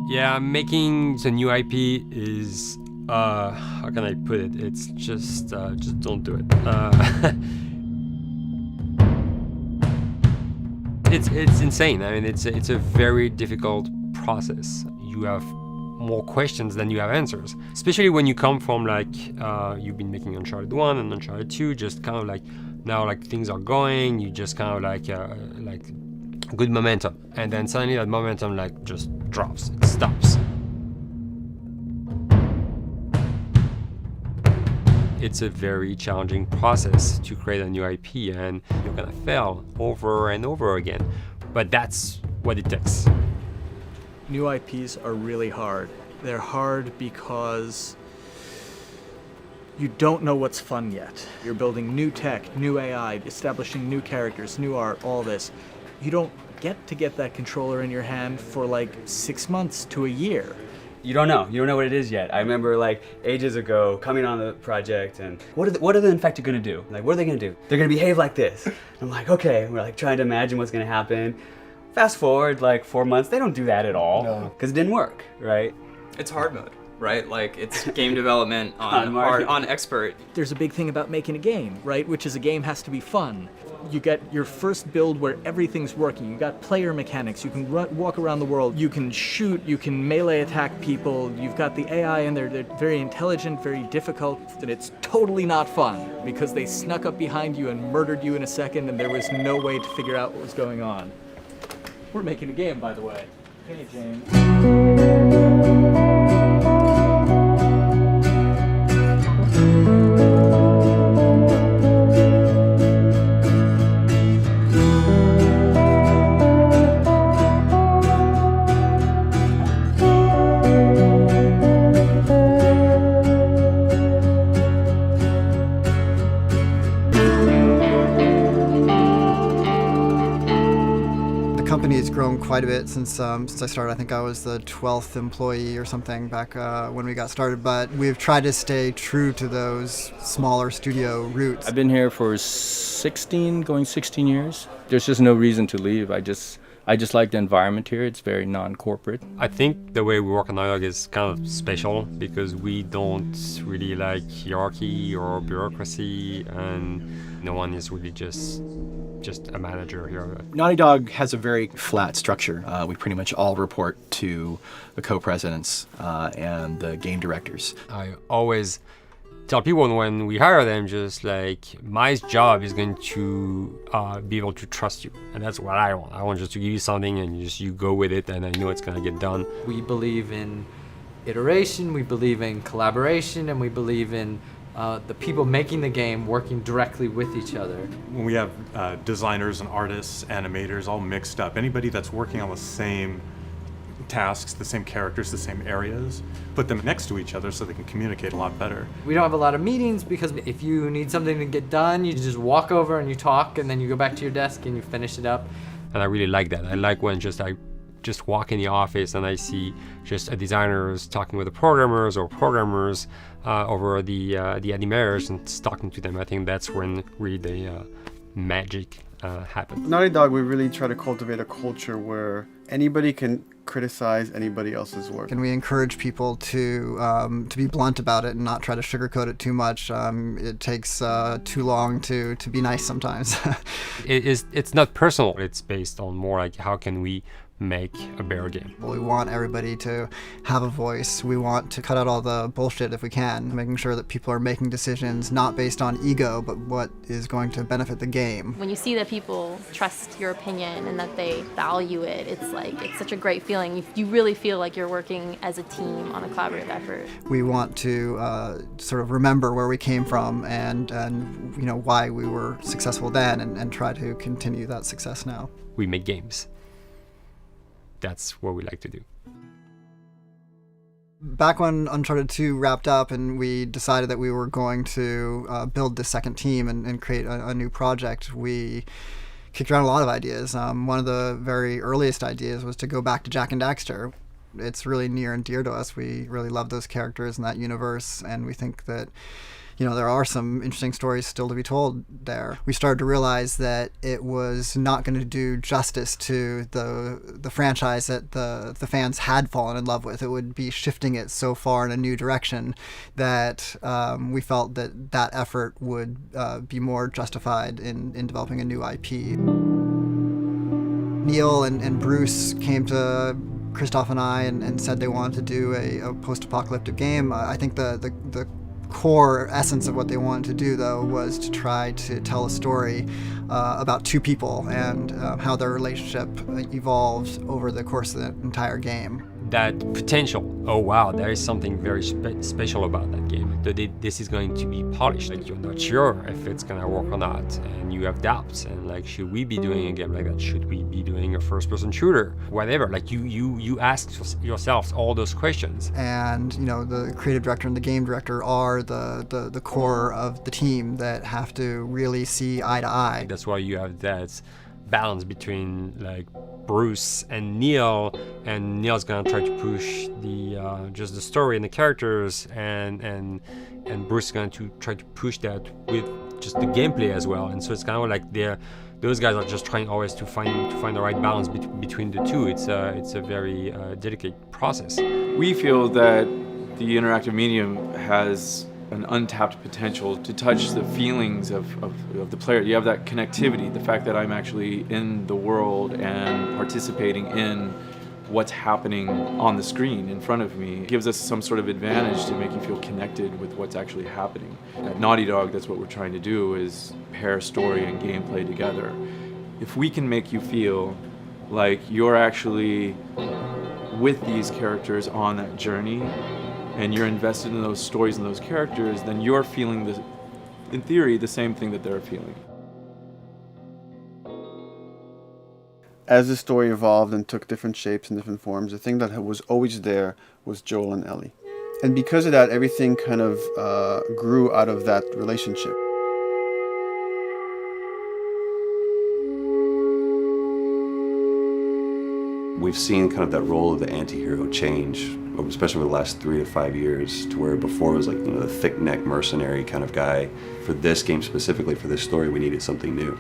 Yeah, making the new IP is, how can I put it? It's just don't do it. It's insane. I mean, it's a very difficult process. You have more questions than you have answers, especially when you come from like you've been making Uncharted 1 and Uncharted 2, just kind of like now like things are going, you just kind of like good momentum, and then suddenly that momentum like just drops, it stops. It's a very challenging process to create a new IP, and you're gonna fail over and over again, but that's what it takes. New IPs are really hard. They're hard because you don't know what's fun yet. You're building new tech, new AI, establishing new characters, new art, all this. You don't get that controller in your hand for like 6 months to a year. You don't know what it is yet. I remember like ages ago coming on the project and what are the infected gonna do? Like, what are they gonna do? They're gonna behave like this. I'm like, okay, we're like trying to imagine what's gonna happen. Fast forward like 4 months, they don't do that at all because it didn't work, right? It's hard mode, right? Like it's game development on expert. There's a big thing about making a game, right? Which is a game has to be fun. You get your first build where everything's working. You got player mechanics. You can walk around the world. You can shoot. You can melee attack people. You've got the AI in there. They're very intelligent, very difficult, and it's totally not fun because they snuck up behind you and murdered you in a second, and there was no way to figure out what was going on. We're making a game, by the way. Hey, James. The company has grown quite a bit since I started. I think I was the 12th employee or something back when we got started, but we've tried to stay true to those smaller studio roots. I've been here for 16 years. There's just no reason to leave. I just like the environment here. It's very non-corporate. I think the way we work on Naughty Dog is kind of special because we don't really like hierarchy or bureaucracy, and no one is really just a manager here. Naughty Dog has a very flat structure. We pretty much all report to the co-presidents and the game directors. I always tell people when we hire them, just like, my job is going to be able to trust you, and that's what I want. I want just to give you something and you go with it, and I know it's gonna get done. We believe in iteration, we believe in collaboration, and we believe in the people making the game working directly with each other. When we have designers and artists, animators all mixed up, anybody that's working on the same tasks, the same characters, the same areas, put them next to each other so they can communicate a lot better. We don't have a lot of meetings because if you need something to get done, you just walk over and you talk, and then you go back to your desk and you finish it up. And I really like that. I like when I just walk in the office and I see just designers talking with the programmers or programmers over the animators and talking to them. I think that's when really the magic happens. Naughty Dog, we really try to cultivate a culture where anybody can criticize anybody else's work. And we encourage people to be blunt about it and not try to sugarcoat it too much. It takes too long to be nice sometimes. It's not personal. It's based on more like how can we make a better game. We want everybody to have a voice. We want to cut out all the bullshit if we can, making sure that people are making decisions not based on ego, but what is going to benefit the game. When you see that people trust your opinion and that they value it, it's such a great feeling. You really feel like you're working as a team on a collaborative effort. We want to sort of remember where we came from and you know why we were successful then, and try to continue that success now. We make games. That's what we like to do. Back when Uncharted 2 wrapped up and we decided that we were going to build the second team and create a new project, we kicked around a lot of ideas. One of the very earliest ideas was to go back to Jak and Daxter. It's really near and dear to us. We really love those characters in that universe, and we think that there are some interesting stories still to be told there. We started to realize that it was not going to do justice to the franchise that the fans had fallen in love with. It would be shifting it so far in a new direction that we felt that effort would be more justified in developing a new IP. Neil and Bruce came to Christoph and I and said they wanted to do a post-apocalyptic game. I think the core essence of what they wanted to do, though, was to try to tell a story about two people and how their relationship evolved over the course of the entire game. That potential, oh wow, there is something very special about that game. This is going to be polished. Like, you're not sure if it's gonna work or not, and you have doubts. And like, should we be doing a game like that? Should we be doing a first-person shooter? Whatever. Like, you ask yourselves all those questions. And the creative director and the game director are the core of the team that have to really see eye to eye. That's why you have that balance between like Bruce and Neil, and Neil's gonna try to push the just the story and the characters, and Bruce is going to try to push that with just the gameplay as well. And so it's kind of like those guys are just trying always to find the right balance between the two. It's a very delicate process. We feel that the interactive medium has an untapped potential to touch the feelings of the player. You have that connectivity, the fact that I'm actually in the world and participating in what's happening on the screen in front of me gives us some sort of advantage to make you feel connected with what's actually happening. At Naughty Dog, that's what we're trying to do, is pair story and gameplay together. If we can make you feel like you're actually with these characters on that journey, and you're invested in those stories and those characters, then you're feeling, in theory, the same thing that they're feeling. As the story evolved and took different shapes and different forms, the thing that was always there was Joel and Ellie. And because of that, everything kind of grew out of that relationship. We've seen kind of that role of the anti-hero change, especially over the last 3 to 5 years, to where before it was like the thick-neck mercenary kind of guy. For this game specifically, for this story, we needed something new.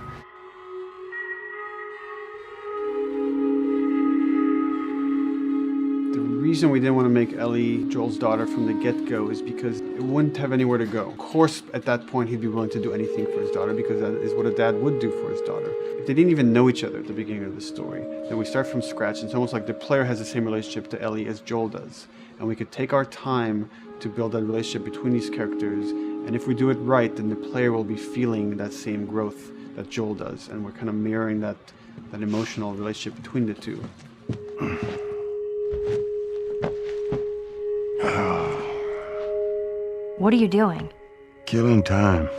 The reason we didn't want to make Ellie Joel's daughter from the get-go is because it wouldn't have anywhere to go. Of course, at that point, he'd be willing to do anything for his daughter because that is what a dad would do for his daughter. If they didn't even know each other at the beginning of the story, then we start from scratch. It's almost like the player has the same relationship to Ellie as Joel does. And we could take our time to build that relationship between these characters. And if we do it right, then the player will be feeling that same growth that Joel does. And we're kind of mirroring that emotional relationship between the two. What are you doing? Killing time.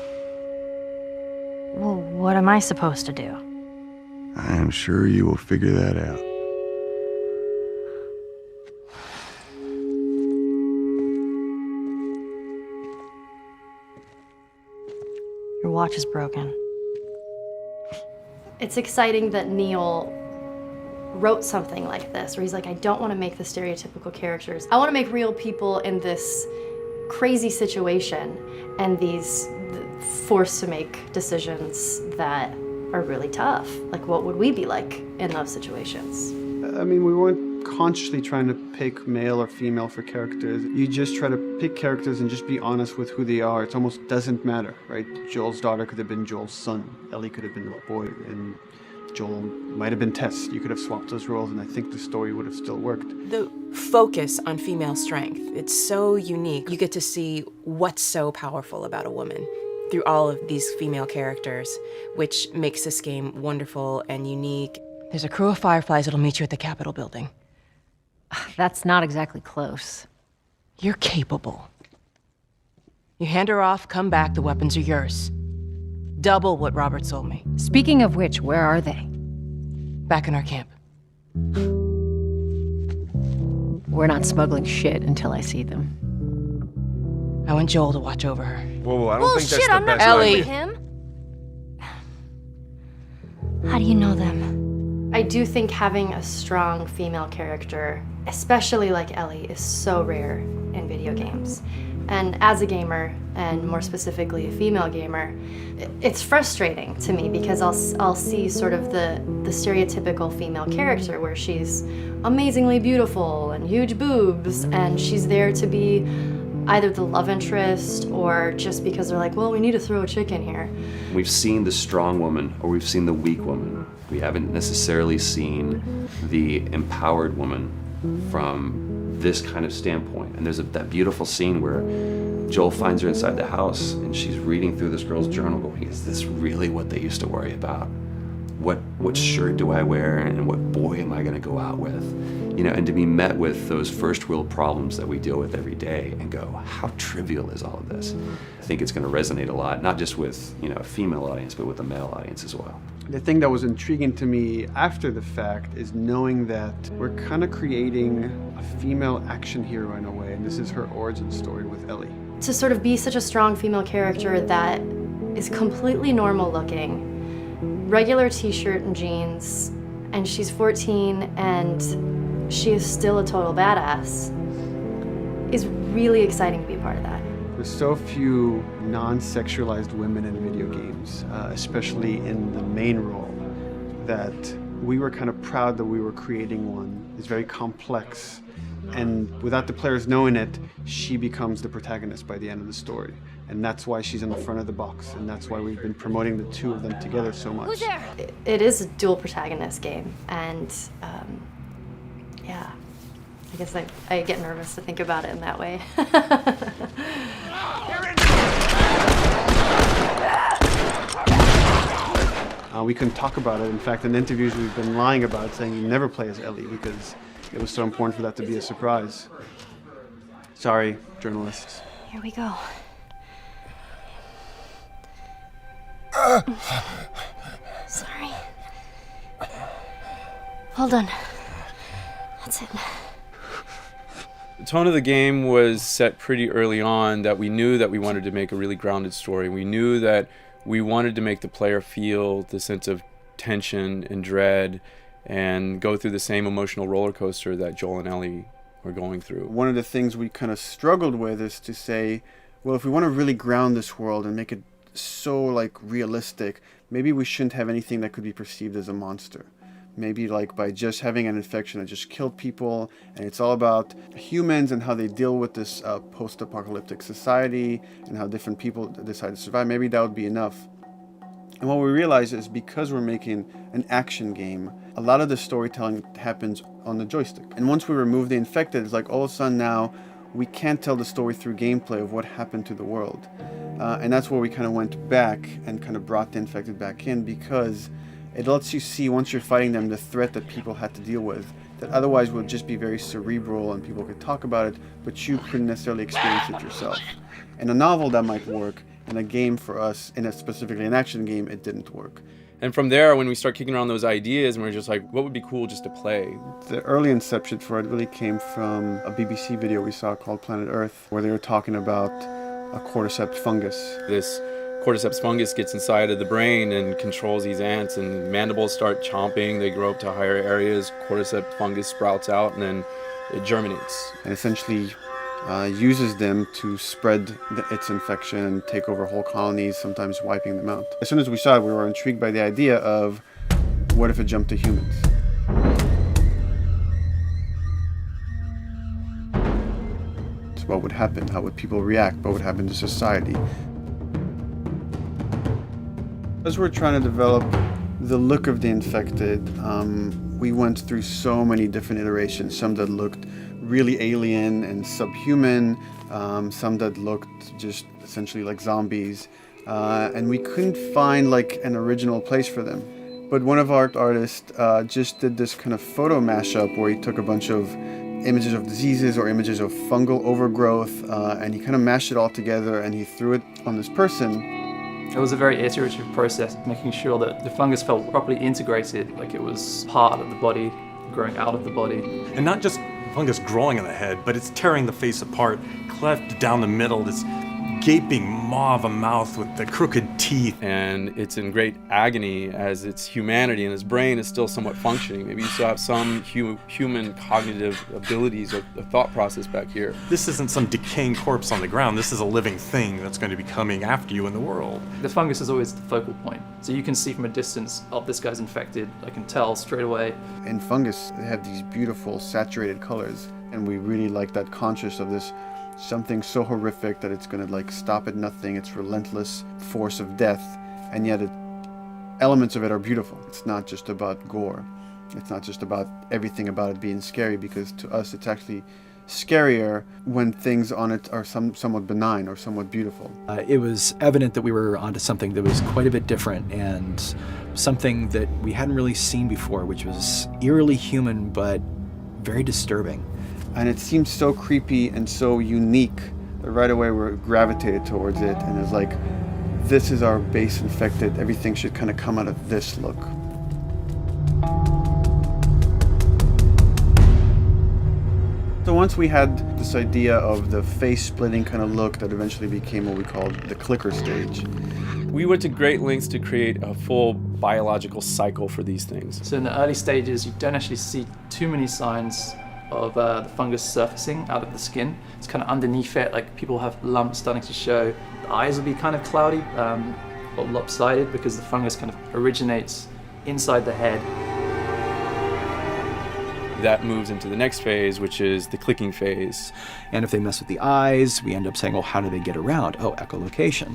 Well, what am I supposed to do? I am sure you will figure that out. Your watch is broken. It's exciting that Neil wrote something like this, where he's like, I don't want to make the stereotypical characters. I want to make real people in this crazy situation and these forced to make decisions that are really tough. Like, what would we be like in those situations? I mean, we weren't consciously trying to pick male or female for characters. You just try to pick characters and just be honest with who they are. It almost doesn't matter, right? Joel's daughter could have been Joel's son. Ellie could have been a boy, and Joel might have been Tess. You could have swapped those roles, and I think the story would have still worked. The focus on female strength, it's so unique. You get to see what's so powerful about a woman through all of these female characters, which makes this game wonderful and unique. There's a crew of Fireflies that'll meet you at the Capitol building. That's not exactly close. You're capable. You hand her off, come back, the weapons are yours. Double what Robert sold me. Speaking of which, where are they? Back in our camp. We're not smuggling shit until I see them. I want Joel to watch over her. Whoa, I don't think that's the I'm not best Ellie. idea. Him. How do you know them? I do think having a strong female character, especially like Ellie, is so rare in video games. And as a gamer, and more specifically a female gamer, it's frustrating to me because I'll see sort of the stereotypical female character where she's amazingly beautiful and huge boobs, and she's there to be either the love interest or just because they're like, well, we need to throw a chick in here. We've seen the strong woman or we've seen the weak woman. We haven't necessarily seen the empowered woman from this kind of standpoint. And there's that beautiful scene where Joel finds her inside the house and she's reading through this girl's journal going, is this really what they used to worry about? What shirt do I wear and what boy am I gonna go out with? You know, and to be met with those first world problems that we deal with every day and go, how trivial is all of this? I think it's gonna resonate a lot, not just with, you know, a female audience, but with a male audience as well. The thing that was intriguing to me after the fact is knowing that we're kind of creating a female action hero in a way, and this is her origin story with Ellie. To sort of be such a strong female character that is completely normal looking, regular t-shirt and jeans, and she's 14 and she is still a total badass, is really exciting to be a part of that. There's so few non-sexualized women in video games, especially in the main role, that we were kind of proud that we were creating one. It's very complex, and without the players knowing it, she becomes the protagonist by the end of the story. And that's why she's in the front of the box, and that's why we've been promoting the two of them together so much. Who's there? It is a dual protagonist game, and yeah, I guess I get nervous to think about it in that way. We couldn't talk about it. In fact, in interviews we've been lying about it, saying you never play as Ellie because it was so important for that to be a surprise. Sorry, journalists. Here we go. Sorry. Hold on. That's it. The tone of the game was set pretty early on that we knew that we wanted to make a really grounded story. We knew that we wanted to make the player feel the sense of tension and dread and go through the same emotional roller coaster that Joel and Ellie were going through. One of the things we kind of struggled with is to say, well, if we want to really ground this world and make it so like realistic, maybe we shouldn't have anything that could be perceived as a monster. Maybe like by just having an infection that just killed people, and it's all about humans and how they deal with this post-apocalyptic society and how different people decide to survive. Maybe that would be enough. And what we realize is because we're making an action game, a lot of the storytelling happens on the joystick. And once we remove the infected, it's like all of a sudden now we can't tell the story through gameplay of what happened to the world. And that's where we kind of went back and kind of brought the infected back in, because it lets you see, once you're fighting them, the threat that people had to deal with that otherwise would just be very cerebral and people could talk about it, but you couldn't necessarily experience it yourself. In a novel that might work, in a game for us, in a specifically an action game, it didn't work. And from there, when we start kicking around those ideas, and we're just like, what would be cool just to play? The early inception for it really came from a BBC video we saw called Planet Earth, where they were talking about a cordyceps fungus. This cordyceps fungus gets inside of the brain and controls these ants, and mandibles start chomping, they grow up to higher areas, cordyceps fungus sprouts out, and then it germinates. And essentially uses them to spread its infection and take over whole colonies, sometimes wiping them out. As soon as we saw it, we were intrigued by the idea of what if it jumped to humans? So what would happen? How would people react? What would happen to society? As we're trying to develop the look of the infected, we went through so many different iterations, some that looked really alien and subhuman, some that looked just essentially like zombies, and we couldn't find like an original place for them. But one of our artists just did this kind of photo mashup where he took a bunch of images of diseases or images of fungal overgrowth, and he kind of mashed it all together and he threw it on this person. It was a very iterative process, making sure that the fungus felt properly integrated, like it was part of the body, growing out of the body. And not just fungus growing in the head, but it's tearing the face apart, cleft down the middle, this gaping maw of a mouth with the crooked teeth. And it's in great agony as its humanity and its brain is still somewhat functioning. Maybe you still have some human cognitive abilities or thought process back here. This isn't some decaying corpse on the ground. This is a living thing that's going to be coming after you in the world. The fungus is always the focal point. So you can see from a distance, oh, this guy's infected. I can tell straight away. In fungus, they have these beautiful saturated colors, and we really like that conscious of this something so horrific that it's going to like stop at nothing. It's relentless force of death, and yet elements of it are beautiful. It's not just about gore. It's not just about everything about it being scary, because to us it's actually scarier when things on it are somewhat benign or somewhat beautiful. It was evident that we were onto something that was quite a bit different and something that we hadn't really seen before, which was eerily human but very disturbing. And it seemed so creepy and so unique that right away we gravitated towards it, and it's like, this is our base infected. Everything should kind of come out of this look. So once we had this idea of the face-splitting kind of look that eventually became what we called the clicker stage. We went to great lengths to create a full biological cycle for these things. So in the early stages, you don't actually see too many signs of the fungus surfacing out of the skin. It's kind of underneath it, like people have lumps starting to show. The eyes will be kind of cloudy or lopsided because the fungus kind of originates inside the head. That moves into the next phase, which is the clicking phase. And if they mess with the eyes, we end up saying, well, how do they get around? Oh, echolocation.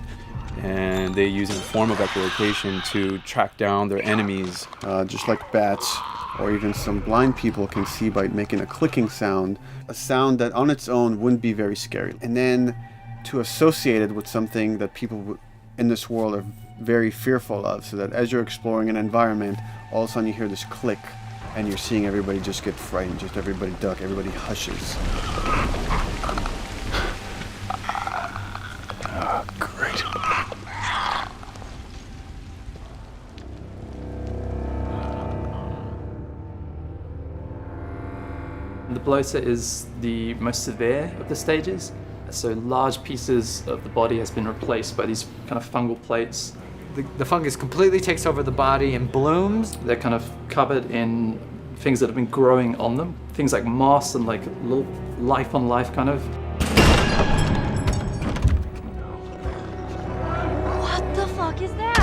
And they use a form of echolocation to track down their enemies. Just like bats, or even some blind people can see by making a clicking sound, a sound that on its own wouldn't be very scary. And then to associate it with something that people in this world are very fearful of, so that as you're exploring an environment, all of a sudden you hear this click, and you're seeing everybody just get frightened, just everybody duck, everybody hushes. Oh, great. The bloater is the most severe of the stages. So large pieces of the body has been replaced by these kind of fungal plates. The fungus completely takes over the body and blooms. They're kind of covered in things that have been growing on them. Things like moss and like little life on life kind of. What the fuck is that?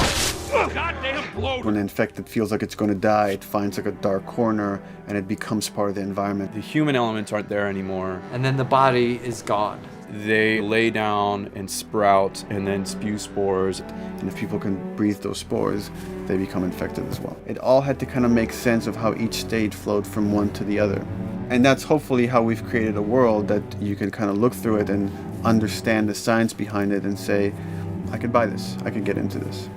Oh, goddamn bloater! When an infected feels like it's going to die, it finds like a dark corner and it becomes part of the environment. The human elements aren't there anymore. And then the body is gone. They lay down and sprout and then spew spores. And if people can breathe those spores, they become infected as well. It all had to kind of make sense of how each stage flowed from one to the other. And that's hopefully how we've created a world that you can kind of look through it and understand the science behind it and say, I could buy this, I could get into this.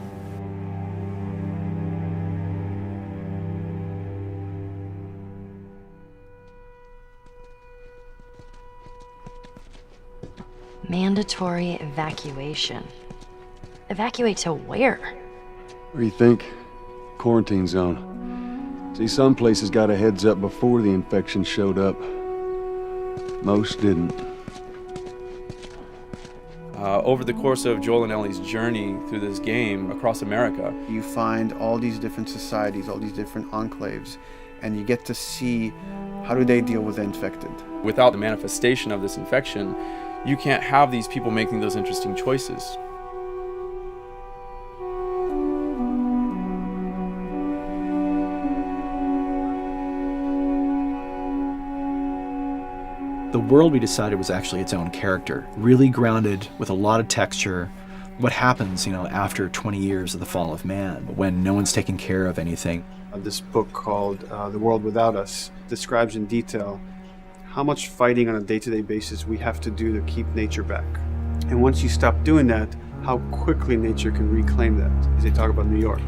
Mandatory evacuation. Evacuate to where? What do you think? Quarantine zone. See, some places got a heads up before the infection showed up. Most didn't. Over the course of Joel and Ellie's journey through this game across America, you find all these different societies, all these different enclaves, and you get to see how do they deal with the infected. Without the manifestation of this infection, you can't have these people making those interesting choices. The world we decided was actually its own character, really grounded with a lot of texture. What happens, after 20 years of the fall of man, when no one's taking care of anything. This book called The World Without Us describes in detail how much fighting on a day-to-day basis we have to do to keep nature back. And once you stop doing that, how quickly nature can reclaim that. As they talk about New York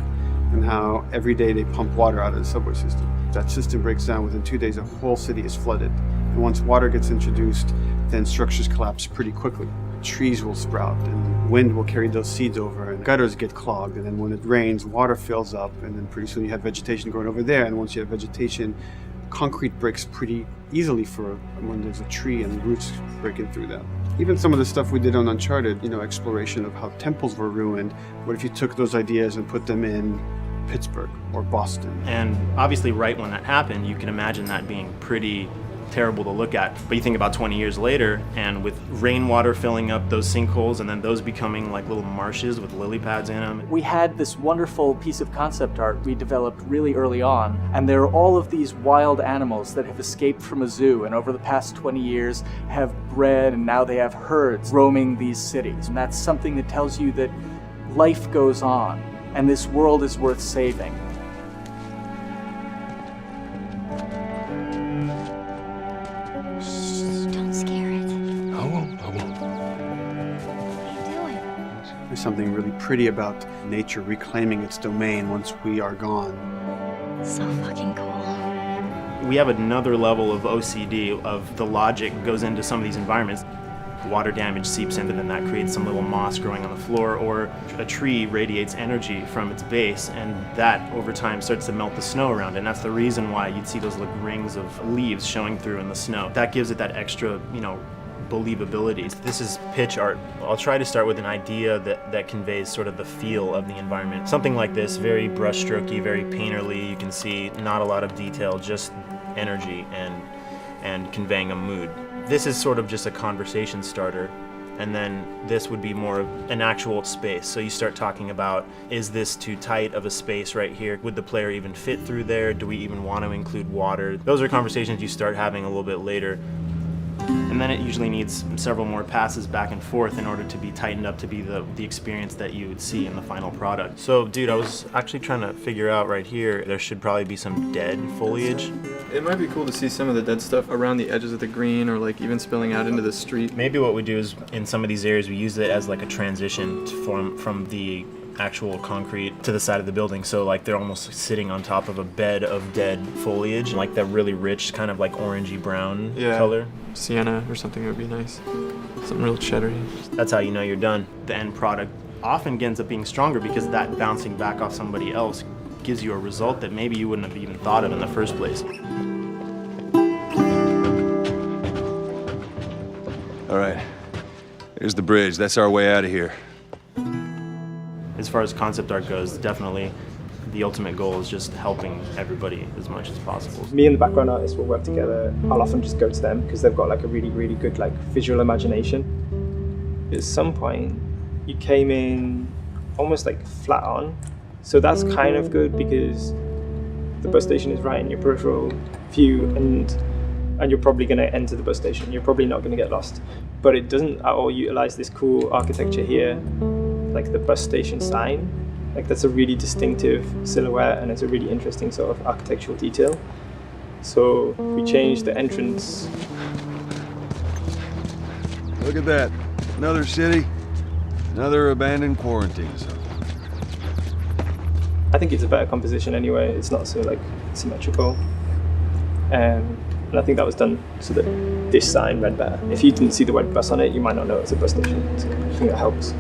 and how every day they pump water out of the subway system. That system breaks down within 2 days, a whole city is flooded. And once water gets introduced, then structures collapse pretty quickly. Trees will sprout and wind will carry those seeds over and gutters get clogged. And then when it rains, water fills up and then pretty soon you have vegetation growing over there. And once you have vegetation, concrete breaks pretty easily for when there's a tree and roots breaking through that. Even some of the stuff we did on Uncharted, you know, exploration of how temples were ruined. What if you took those ideas and put them in Pittsburgh or Boston? And obviously right when that happened, you can imagine that being pretty terrible to look at. But you think about 20 years later, and with rainwater filling up those sinkholes and then those becoming like little marshes with lily pads in them. We had this wonderful piece of concept art we developed really early on, and there are all of these wild animals that have escaped from a zoo and over the past 20 years have bred, and now they have herds roaming these cities. And that's something that tells you that life goes on and this world is worth saving. Don't scare it. I won't. What are you doing? There's something really pretty about nature reclaiming its domain once we are gone. So fucking cool. We have another level of OCD of the logic goes into some of these environments. Water damage seeps in, and then that creates some little moss growing on the floor, or a tree radiates energy from its base, and that over time starts to melt the snow around it. And that's the reason why you'd see those little rings of leaves showing through in the snow. That gives it that extra, believability. This is pitch art. I'll try to start with an idea that conveys sort of the feel of the environment. Something like this, very brushstrokey, very painterly. You can see not a lot of detail, just energy and conveying a mood. This is sort of just a conversation starter, and then this would be more of an actual space. So you start talking about, is this too tight of a space right here? Would the player even fit through there? Do we even want to include water? Those are conversations you start having a little bit later. And then it usually needs several more passes back and forth in order to be tightened up to be the experience that you would see in the final product. So, dude, I was actually trying to figure out right here, there should probably be some dead foliage. It might be cool to see some of the dead stuff around the edges of the green, or like even spilling out into the street. Maybe what we do is, in some of these areas, we use it as like a transition from the actual concrete to the side of the building. So like they're almost sitting on top of a bed of dead foliage, like that really rich kind of like orangey brown color. Sienna or something would be nice. Something real cheddary. That's how you know you're done. The end product often ends up being stronger because that bouncing back off somebody else gives you a result that maybe you wouldn't have even thought of in the first place. All right, here's the bridge. That's our way out of here. As far as concept art goes, definitely the ultimate goal is just helping everybody as much as possible. Me and the background artist will work together. I'll often just go to them because they've got like a really, really good like visual imagination. At some point, you came in almost like flat on. So that's kind of good because the bus station is right in your peripheral view, and you're probably going to enter the bus station. You're probably not going to get lost. But it doesn't at all utilize this cool architecture here, like the bus station sign. Like that's a really distinctive silhouette, and it's a really interesting sort of architectural detail. So we changed the entrance. Look at that. Another city, another abandoned quarantine zone. I think it's a better composition anyway. It's not so like symmetrical. And I think that was done so that this sign read better. If you didn't see the word bus on it, you might not know it's a bus station. So I think that helps.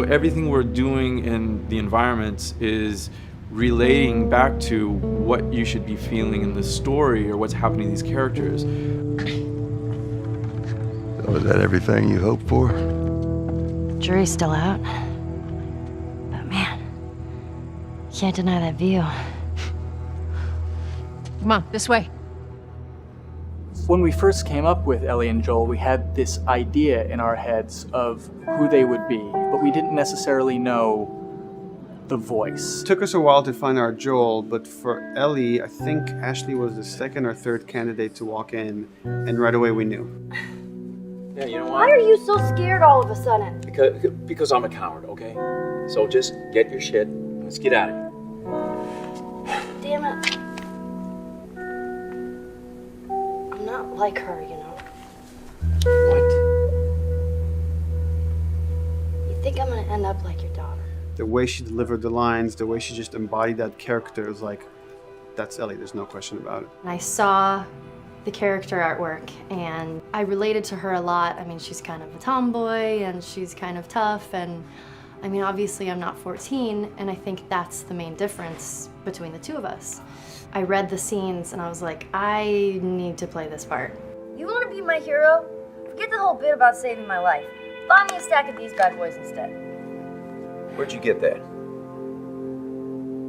Everything we're doing in the environments is relating back to what you should be feeling in the story or what's happening to these characters. So is that everything you hoped for? Jury's still out. But man, can't deny that view. Come on, this way. When we first came up with Ellie and Joel, we had this idea in our heads of who they would be, but we didn't necessarily know the voice. It took us a while to find our Joel, but for Ellie, I think Ashley was the second or third candidate to walk in, and right away we knew. Yeah, you know Why are you so scared all of a sudden? Because I'm a coward, okay? So just get your shit and let's get out of here. Damn it. I'm not like her, you know. You think I'm gonna end up like your daughter? The way she delivered the lines, the way she just embodied that character is like, that's Ellie, there's no question about it. And I saw the character artwork and I related to her a lot. I mean, she's kind of a tomboy and she's kind of tough, and I mean, obviously I'm not 14, and I think that's the main difference between the two of us. I read the scenes and I was like, I need to play this part. You want to be my hero? Forget the whole bit about saving my life. Buy me a stack of these bad boys instead. Where'd you get that?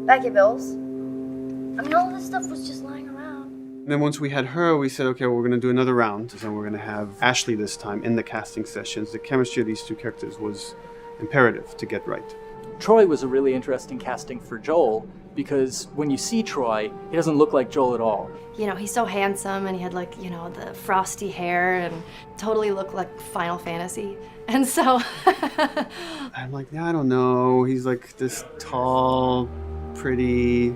Back at Bill's. I mean, all this stuff was just lying around. And then once we had her, we said, okay, well, we're going to do another round. And we're going to have Ashley this time in the casting sessions. The chemistry of these two characters was imperative to get right. Troy was a really interesting casting for Joel because when you see Troy, he doesn't look like Joel at all. You know, he's so handsome and he had like, you know, the frosty hair and totally looked like Final Fantasy. And so I'm like, yeah, I don't know. He's like this tall, pretty.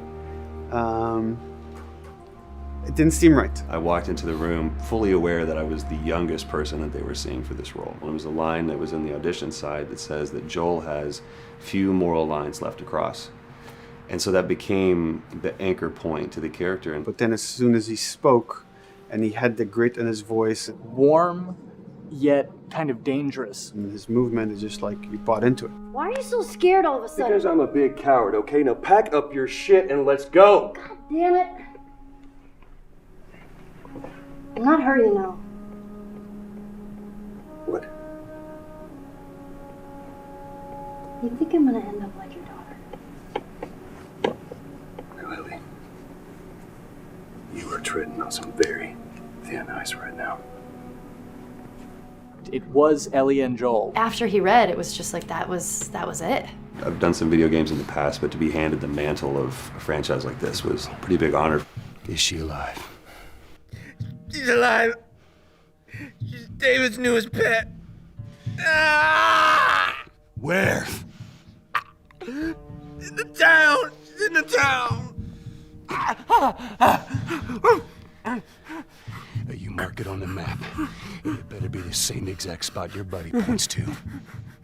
It didn't seem right. I walked into the room fully aware that I was the youngest person that they were seeing for this role. There was a line that was in the audition side that says that Joel has few moral lines left to cross. And so that became the anchor point to the character. But then as soon as he spoke and he had the grit in his voice, warm yet kind of dangerous. And his movement is just like you bought into it. Why are you so scared all of a sudden? Because I'm a big coward, okay? Now pack up your shit and let's go. God damn it. I'm not her, you know. What? You think I'm gonna end up like your daughter? Lily, you are treading on some very thin ice right now. It was Ellie and Joel. after he read, it was just like that was it. I've done some video games in the past, but to be handed the mantle of a franchise like this was a pretty big honor. Is she alive? She's alive. She's David's newest pet. Ah! Where? In the town. She's in the town. You mark it on the map. It better be the same exact spot your buddy points to.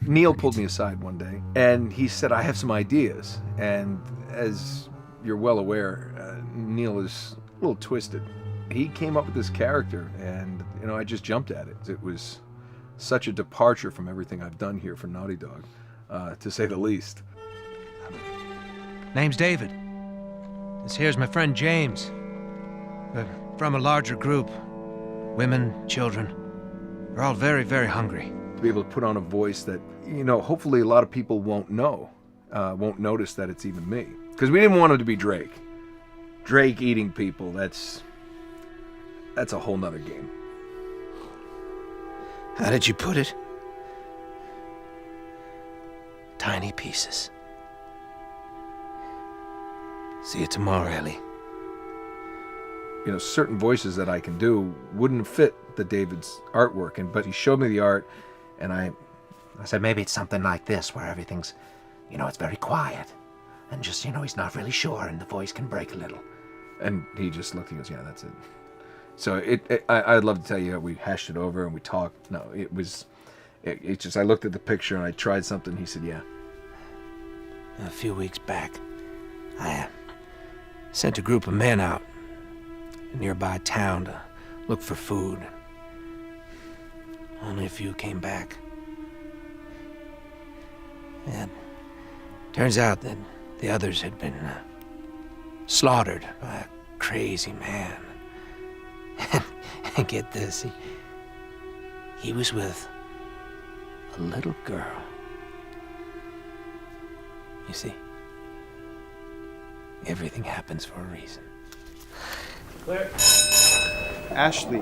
Neil pulled me aside one day, and he said, I have some ideas. And as you're well aware, Neil is a little twisted. He came up with this character, and I just jumped at it. It was such a departure from everything I've done here for Naughty Dog, to say the least. Name's David. This here's my friend James. We're from a larger group. Women, children. We're all very, very hungry. To be able to put on a voice that, hopefully a lot of people won't know, won't notice that it's even me. Because we didn't want it to be Drake. Drake eating people, that's a whole nother game. How did you put it? Tiny pieces. See you tomorrow, Ellie. Certain voices that I can do wouldn't fit the David's artwork, but he showed me the art, and I said maybe it's something like this, where everything's, it's very quiet, and just, he's not really sure, and the voice can break a little. And he just looked and goes, yeah, that's it. So I'd love to tell you how we hashed it over and we talked. No, it just, I looked at the picture and I tried something. He said, yeah. A few weeks back, I sent a group of men out a nearby town to look for food. Only a few came back. And turns out that the others had been slaughtered by a crazy man. And get this, he was with a little girl. You see, everything happens for a reason. Claire. Ashley,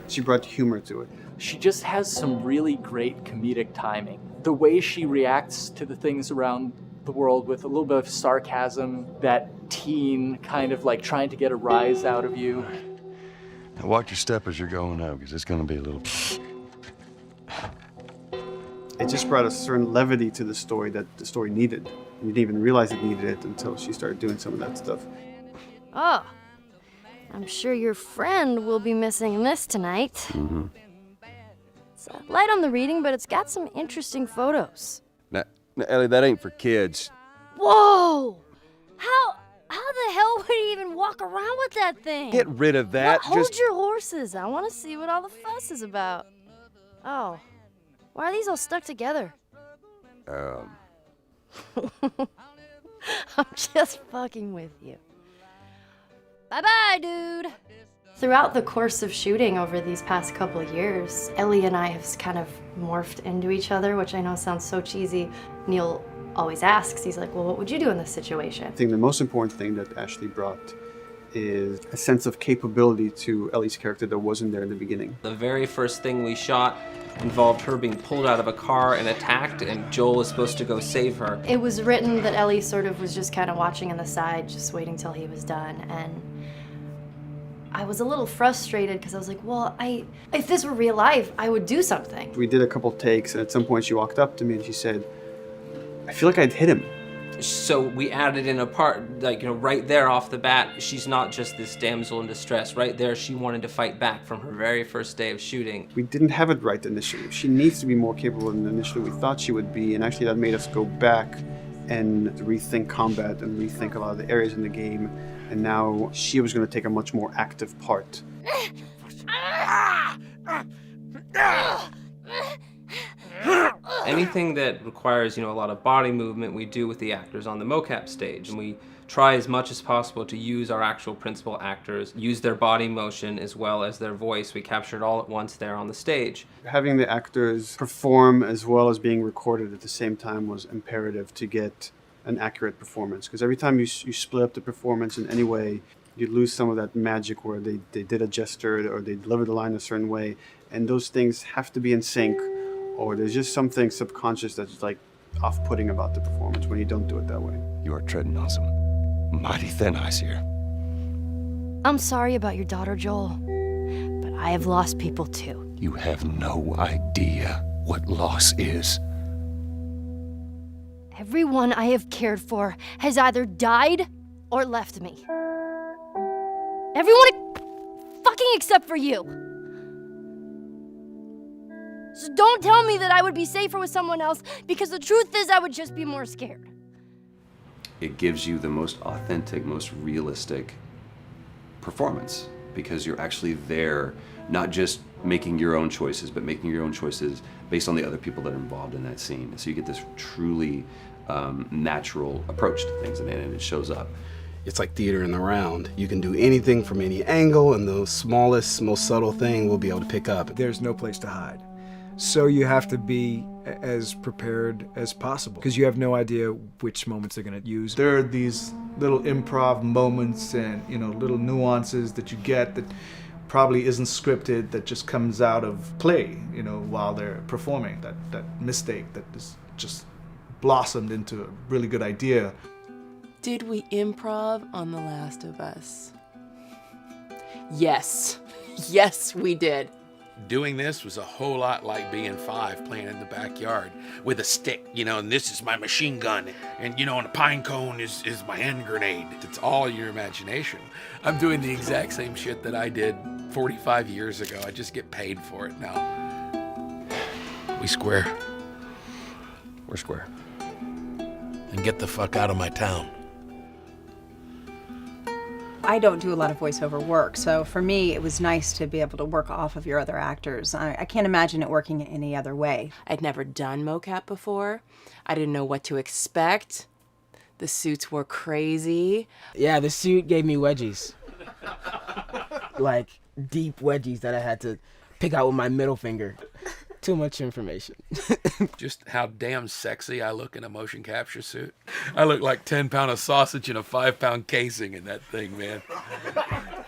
she brought humor to it. She just has some really great comedic timing. The way she reacts to the things around the world with a little bit of sarcasm, that teen kind of like trying to get a rise out of you. Now watch your step as you're going out, because it's going to be a little... It just brought a certain levity to the story that the story needed. You didn't even realize it needed it until she started doing some of that stuff. Oh, I'm sure your friend will be missing this tonight. Mm-hmm. It's light on the reading, but it's got some interesting photos. Now, Ellie, that ain't for kids. Whoa! How the hell would he even walk around with that thing? Get rid of that. Well, hold your horses. I want to see what all the fuss is about. Oh, why are these all stuck together? I'm just fucking with you. Bye-bye, dude. Throughout the course of shooting over these past couple of years, Ellie and I have kind of morphed into each other, which I know sounds so cheesy. Neil always asks, he's like, well, what would you do in this situation? I think the most important thing that Ashley brought is a sense of capability to Ellie's character that wasn't there in the beginning. The very first thing we shot involved her being pulled out of a car and attacked, and Joel was supposed to go save her. It was written that Ellie sort of was just kind of watching on the side, just waiting till he was done, and I was a little frustrated because I was like, well, if this were real life, I would do something. We did a couple takes, and at some point she walked up to me and she said, I feel like I'd hit him. So we added in a part, like, right there off the bat, she's not just this damsel in distress. Right there, she wanted to fight back from her very first day of shooting. We didn't have it right initially. She needs to be more capable than initially we thought she would be, and actually that made us go back and rethink combat and rethink a lot of the areas in the game, and now she was going to take a much more active part. Anything that requires, a lot of body movement, we do with the actors on the mocap stage. And we try as much as possible to use our actual principal actors, use their body motion as well as their voice. We capture it all at once there on the stage. Having the actors perform as well as being recorded at the same time was imperative to get an accurate performance. Because every time you split up the performance in any way, you lose some of that magic where they did a gesture or they delivered the line a certain way. And those things have to be in sync, or there's just something subconscious that's like off-putting about the performance when you don't do it that way. You are treading on some mighty thin ice here. I'm sorry about your daughter, Joel, but I have lost people too. You have no idea what loss is. Everyone I have cared for has either died or left me. Everyone fucking except for you. So don't tell me that I would be safer with someone else, because the truth is I would just be more scared. It gives you the most authentic, most realistic performance, because you're actually there, not just making your own choices, but making your own choices based on the other people that are involved in that scene. So you get this truly natural approach to things, and it shows up. It's like theater in the round. You can do anything from any angle, and the smallest, most subtle thing we'll be able to pick up. There's no place to hide. So you have to be as prepared as possible, because you have no idea which moments they're going to use. There are these little improv moments and little nuances that you get that probably isn't scripted, that just comes out of play, while they're performing. That mistake that is just blossomed into a really good idea. Did we improv on The Last of Us? Yes. Yes, we did. Doing this was a whole lot like being 5 playing in the backyard with a stick, and this is my machine gun, and and a pine cone is my hand grenade. It's all your imagination. I'm doing the exact same shit that I did 45 years ago. I just get paid for it now. We square. We're square. And get the fuck out of my town. I don't do a lot of voiceover work, so for me it was nice to be able to work off of your other actors. I can't imagine it working any other way. I'd never done mocap before. I didn't know what to expect. The suits were crazy. Yeah, the suit gave me wedgies. Like deep wedgies that I had to pick out with my middle finger. Too much information. Just how damn sexy I look in a motion capture suit. I look like 10-pound of sausage in a 5-pound casing in that thing, man.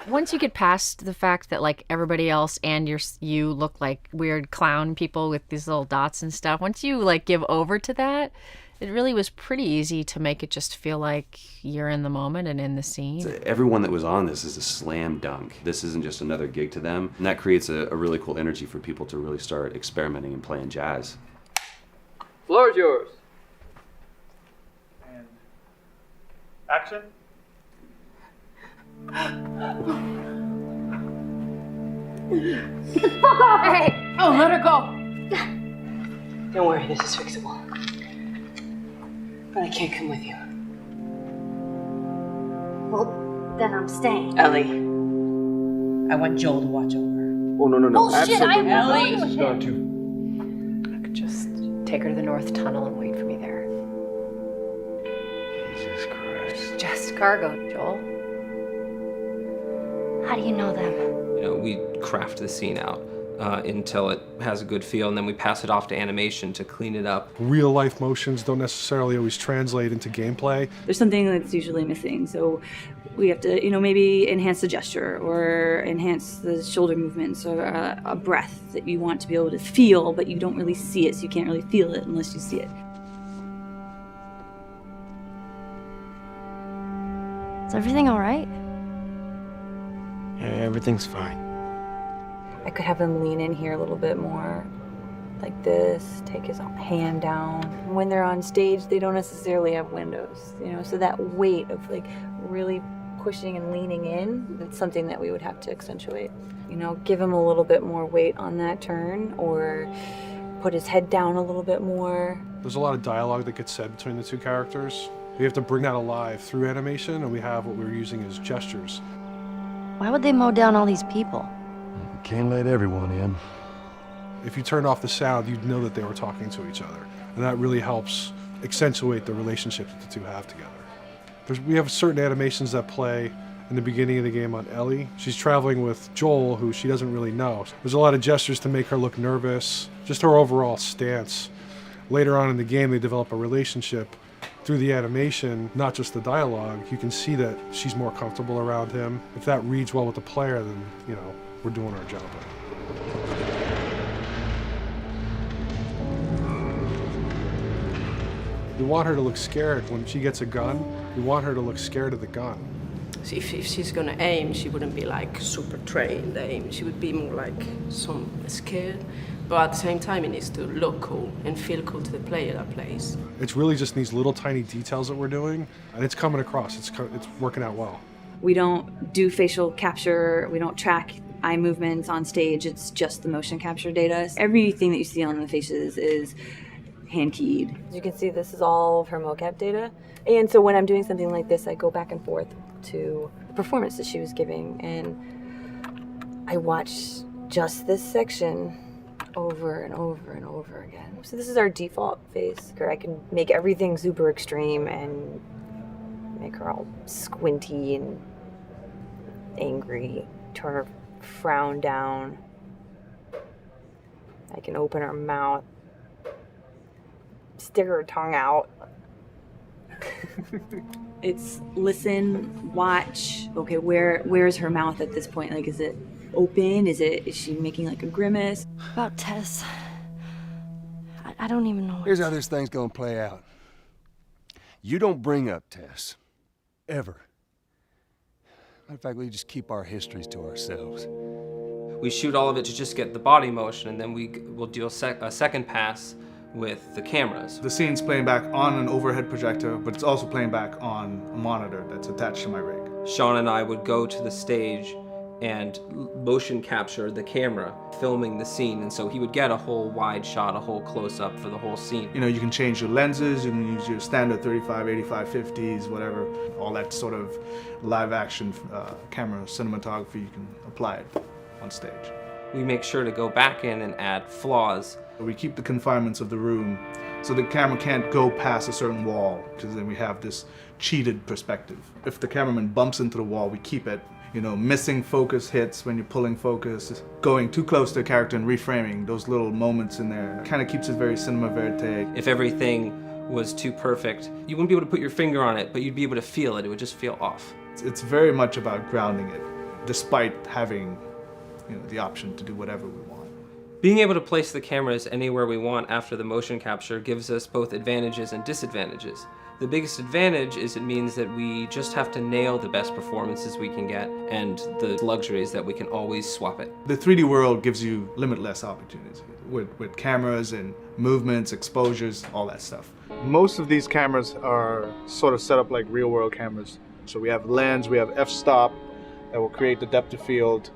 Once you get past the fact that like everybody else and you look like weird clown people with these little dots and stuff, once you like give over to that, it really was pretty easy to make it just feel like you're in the moment and in the scene. So everyone that was on this is a slam dunk. This isn't just another gig to them. And that creates a really cool energy for people to really start experimenting and playing jazz. Floor is yours. And action. Get the fuck off of me! Oh, let her go! Don't worry, this is fixable. But I can't come with you. Well, then I'm staying. Ellie, I want Joel to watch over her. Oh, no. Bullshit, I Absolutely. Ellie! This is not too... I could just take her to the North Tunnel and wait for me there. Jesus Christ. Just cargo, Joel. How do you know them? we craft the scene out until it has a good feel, and then we pass it off to animation to clean it up. Real life motions don't necessarily always translate into gameplay. There's something that's usually missing, so we have to, maybe enhance the gesture or enhance the shoulder movements or a breath that you want to be able to feel, but you don't really see it, so you can't really feel it unless you see it. Is everything all right? Yeah, everything's fine. I could have him lean in here a little bit more, like this, take his hand down. When they're on stage, they don't necessarily have windows, so that weight of like really pushing and leaning in, it's something that we would have to accentuate. Give him a little bit more weight on that turn, or put his head down a little bit more. There's a lot of dialogue that gets said between the two characters. We have to bring that alive through animation, and we have what we're using as gestures. Why would they mow down all these people? Can't let everyone in. If you turned off the sound, you'd know that they were talking to each other. And that really helps accentuate the relationship that the two have together. We have certain animations that play in the beginning of the game on Ellie. She's traveling with Joel, who she doesn't really know. There's a lot of gestures to make her look nervous, just her overall stance. Later on in the game, they develop a relationship through the animation, not just the dialogue. You can see that she's more comfortable around him. If that reads well with the player, then, we're doing our job. We want her to look scared. When she gets a gun, we want her to look scared of the gun. So if she's gonna aim, she wouldn't be like super trained aim. She would be more like some scared. But at the same time, it needs to look cool and feel cool to the player that plays. It's really just these little tiny details that we're doing, and it's coming across. It's working out well. We don't do facial capture, we don't track eye movements on stage, it's just the motion capture data. Everything that you see on the faces is hand keyed. As you can see, this is all of her mocap data. And so when I'm doing something like this, I go back and forth to the performance that she was giving, and I watch just this section over and over and over again. So this is our default face. I can make everything super extreme and make her all squinty and angry, turn her frown down. I can open her mouth, stick her tongue out. It's listen, watch. Okay, where's her mouth at this point? Like, is it open? Is she making like a grimace? About Tess, I don't even know. Here's how this thing's gonna play out. You don't bring up Tess. Ever. Matter of fact, we just keep our histories to ourselves. We shoot all of it to just get the body motion, and then we'll do a second pass with the cameras. The scene's playing back on an overhead projector, but it's also playing back on a monitor that's attached to my rig. Sean and I would go to the stage and motion capture the camera filming the scene, and so he would get a whole wide shot, a whole close-up for the whole scene. You can change your lenses, you can use your standard 35, 85, 50s, whatever, all that sort of live action camera cinematography, you can apply it on stage. We make sure to go back in and add flaws. We keep the confinements of the room so the camera can't go past a certain wall, because then we have this cheated perspective. If the cameraman bumps into the wall, we keep it. Missing focus hits when you're pulling focus, going too close to a character and reframing, those little moments in there kind of keeps it very cinema verite. If everything was too perfect, you wouldn't be able to put your finger on it, but you'd be able to feel it. It would just feel off. It's very much about grounding it, despite having the option to do whatever we want. Being able to place the cameras anywhere we want after the motion capture gives us both advantages and disadvantages. The biggest advantage is it means that we just have to nail the best performances we can get, and the luxury is that we can always swap it. The 3D world gives you limitless opportunities with cameras and movements, exposures, all that stuff. Most of these cameras are sort of set up like real world cameras. So we have lens, we have f-stop that will create the depth of field.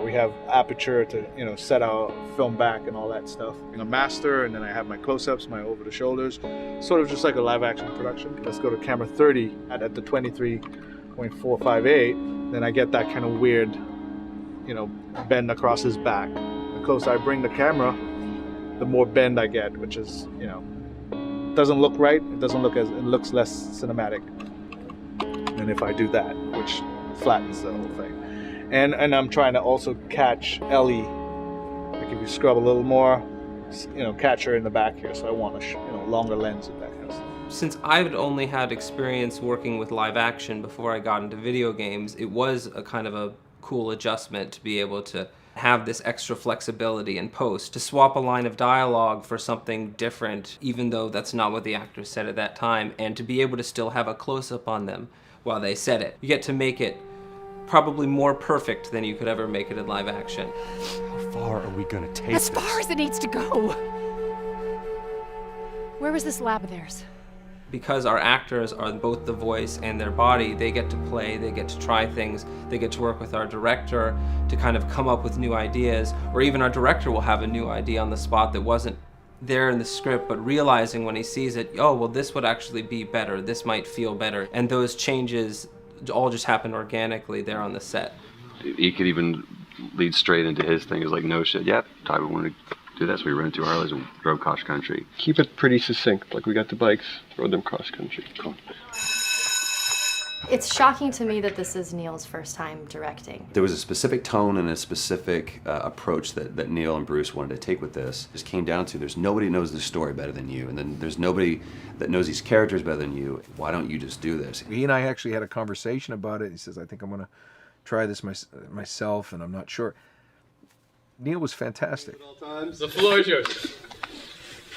We have aperture to set our film back and all that stuff. A master, and then I have my close-ups, my over the shoulders, sort of just like a live action production. Let's go to camera 30 at the 23.458. Then I get that kind of weird, bend across his back. The closer I bring the camera, the more bend I get, which is, doesn't look right. It looks less cinematic than if I do that, which flattens the whole thing. And I'm trying to also catch Ellie. Like if you scrub a little more, catch her in the back here. So I want a longer lens of that kind of stuff. Since I've only had experience working with live action before I got into video games, it was a kind of a cool adjustment to be able to have this extra flexibility in post, to swap a line of dialogue for something different, even though that's not what the actors said at that time, and to be able to still have a close-up on them while they said it. You get to make it probably more perfect than you could ever make it in live action. How far are we gonna take As far as it needs to go. Where was this lab of theirs? Because our actors are both the voice and their body, they get to play, they get to try things, they get to work with our director to kind of come up with new ideas, or even our director will have a new idea on the spot that wasn't there in the script, but realizing when he sees it, oh, well, this would actually be better, this might feel better. And those changes all just happen organically there on the set. He could even lead straight into his thing. It's like, no shit, yep, Ty would want to do that, so we rented 2 Harleys and drove cross country. Keep it pretty succinct. Like, we got the bikes, rode them cross country. Cool. It's shocking to me that this is Neil's first time directing. There was a specific tone and a specific approach that Neil and Bruce wanted to take with this. It just came down to, there's nobody knows this story better than you, and then there's nobody that knows these characters better than you. Why don't you just do this? He and I actually had a conversation about it. He says, I think I'm gonna try this myself, and I'm not sure. Neil was fantastic. The floor is yours.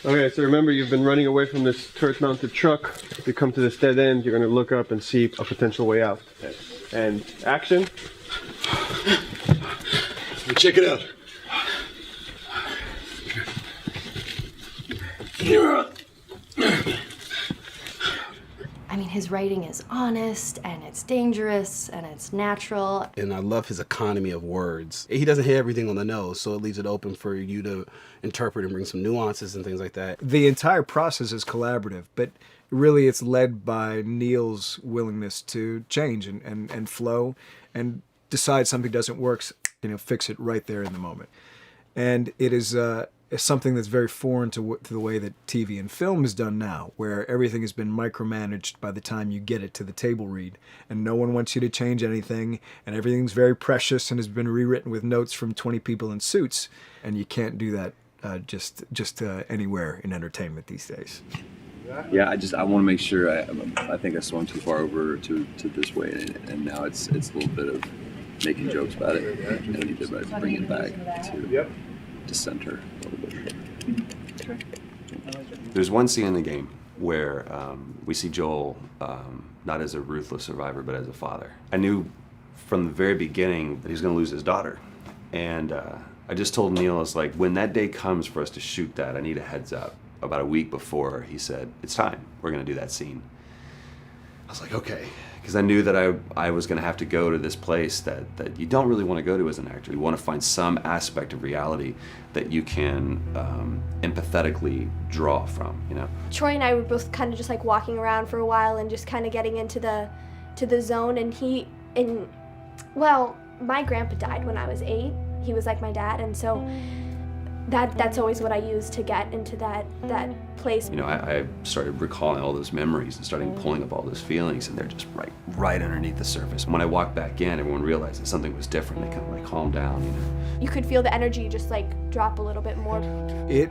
Okay, so remember, you've been running away from this turret-mounted truck. If you come to this dead end, you're going to look up and see a potential way out. And action. Check it out. I mean, his writing is honest, and it's dangerous, and it's natural. And I love his economy of words. He doesn't hit everything on the nose, so it leaves it open for you to interpret and bring some nuances and things like that. The entire process is collaborative, but really it's led by Neil's willingness to change and flow and decide something doesn't work, fix it right there in the moment. And it is something that's very foreign to the way that TV and film is done now, where everything has been micromanaged by the time you get it to the table read, and no one wants you to change anything, and everything's very precious and has been rewritten with notes from 20 people in suits, and you can't do that just anywhere in entertainment these days. Yeah, I want to make sure. I think I swung too far over to this way, and now it's a little bit of making jokes about it, and I need to bring it back to center a little bit. There's one scene in the game where we see Joel not as a ruthless survivor, but as a father. I knew from the very beginning that he was going to lose his daughter, and I just told Neil, it's like, when that day comes for us to shoot that, I need a heads up. About a week before, he said, it's time, we're going to do that scene. I was like, okay, because I knew that I was going to have to go to this place that you don't really want to go to as an actor. You want to find some aspect of reality that you can empathetically draw from, Troy and I were both kind of just like walking around for a while and just kind of getting into the zone, and well, my grandpa died when I was 8. He was like my dad, and so that's always what I use to get into that place. I started recalling all those memories and starting pulling up all those feelings, and they're just right underneath the surface. When I walked back in, everyone realized that something was different. They kind of calmed down, You could feel the energy just drop a little bit more. It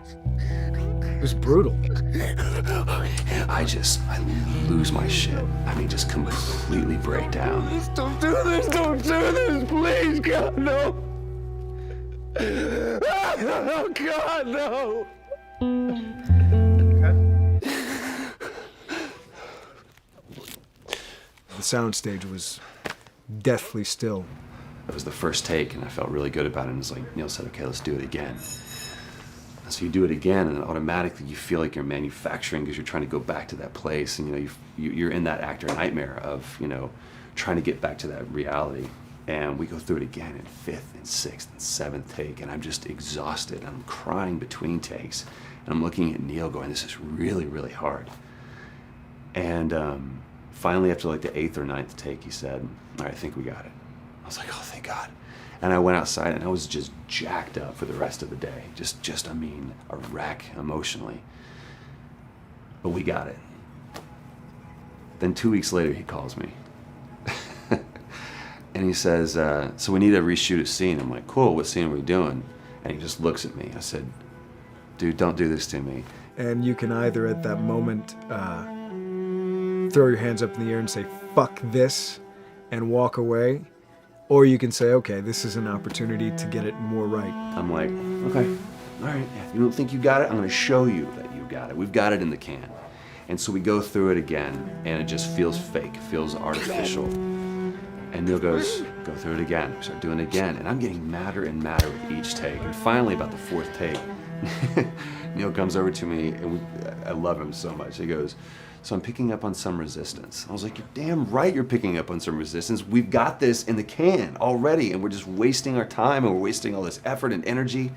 was brutal. I lose my shit. I mean, just completely break down. Don't do this, please, God, no. Oh, God, no! The soundstage was deathly still. It was the first take, and I felt really good about it. And it's like Neil said, okay, let's do it again. And so you do it again, and automatically you feel like you're manufacturing because you're trying to go back to that place, and you're in that actor nightmare of trying to get back to that reality. And we go through it again in 5th and 6th and 7th take, and I'm just exhausted. I'm crying between takes, and I'm looking at Neil going, this is really, really hard. And finally, after the 8th or 9th take, he said, all right, I think we got it. I was like, oh, thank God. And I went outside, and I was just jacked up for the rest of the day. Just a wreck emotionally. But we got it. Then 2 weeks later, he calls me. And he says, so we need to reshoot a scene. I'm like, cool, what scene are we doing? And he just looks at me. I said, dude, don't do this to me. And you can either at that moment throw your hands up in the air and say, fuck this, and walk away. Or you can say, okay, this is an opportunity to get it more right. I'm like, okay, all right. Yeah, you don't think you got it? I'm gonna show you that you got it. We've got it in the can. And so we go through it again, and it just feels fake, feels artificial. And Neil goes, go through it again. We start doing it again. And I'm getting madder and madder with each take. And finally, about the fourth take, Neil comes over to me, and I love him so much. He goes, so I'm picking up on some resistance. I was like, you're damn right you're picking up on some resistance. We've got this in the can already, and we're just wasting our time, and we're wasting all this effort and energy.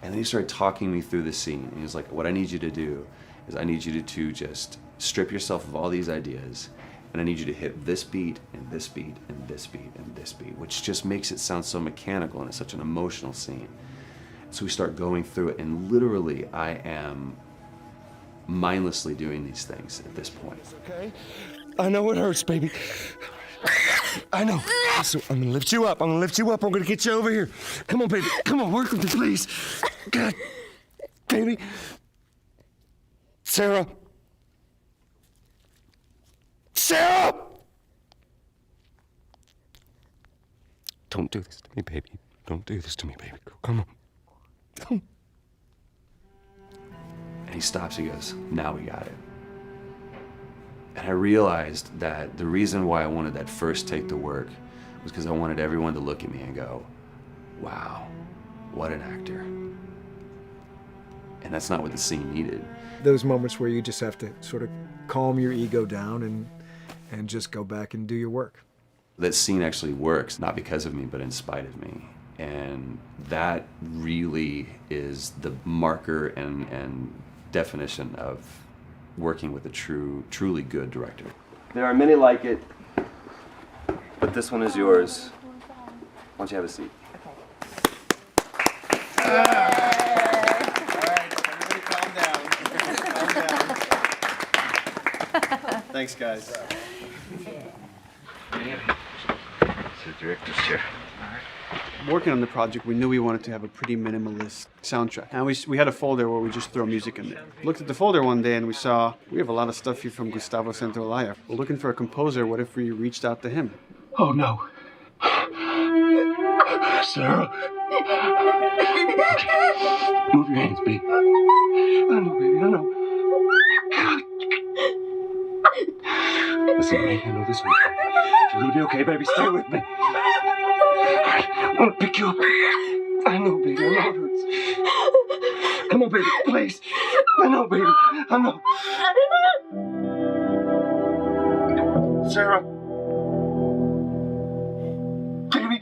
And then he started talking me through the scene. And he was like, what I need you to do is I need you to just strip yourself of all these ideas, and I need you to hit this beat, and this beat, and this beat, and this beat, which just makes it sound so mechanical, and it's such an emotional scene. So we start going through it, and literally I am mindlessly doing these things at this point. Okay? I know it hurts, baby. I know. So I'm gonna lift you up. I'm gonna lift you up. I'm gonna get you over here. Come on, baby. Come on, work with me, please. God, baby. Sarah. Sarah! Don't do this to me, baby. Don't do this to me, baby. Come on. Come on. And he stops, he goes, now we got it. And I realized that the reason why I wanted that first take to work was because I wanted everyone to look at me and go, wow, what an actor. And that's not what the scene needed. Those moments where you just have to sort of calm your ego down and just go back and do your work. That scene actually works, not because of me, but in spite of me. And that really is the marker and definition of working with a truly good director. There are many like it, but this one is yours. Why don't you have a seat? Thanks, guys. It's the director's chair. Working on the project, we knew we wanted to have a pretty minimalist soundtrack. And we had a folder where we just throw music in there. Looked at the folder one day and we saw, we have a lot of stuff here from Gustavo Santaolalla. We're looking for a composer. What if we reached out to him? Oh, no. Sarah. Move your hands, baby. I know, baby, I know. Listen to me, I know this one. You're gonna be okay, baby. Stay with me. I want to pick you up. I know, baby. I know it hurts. Come on, baby. Please. I know, baby. I know. Sarah. Baby.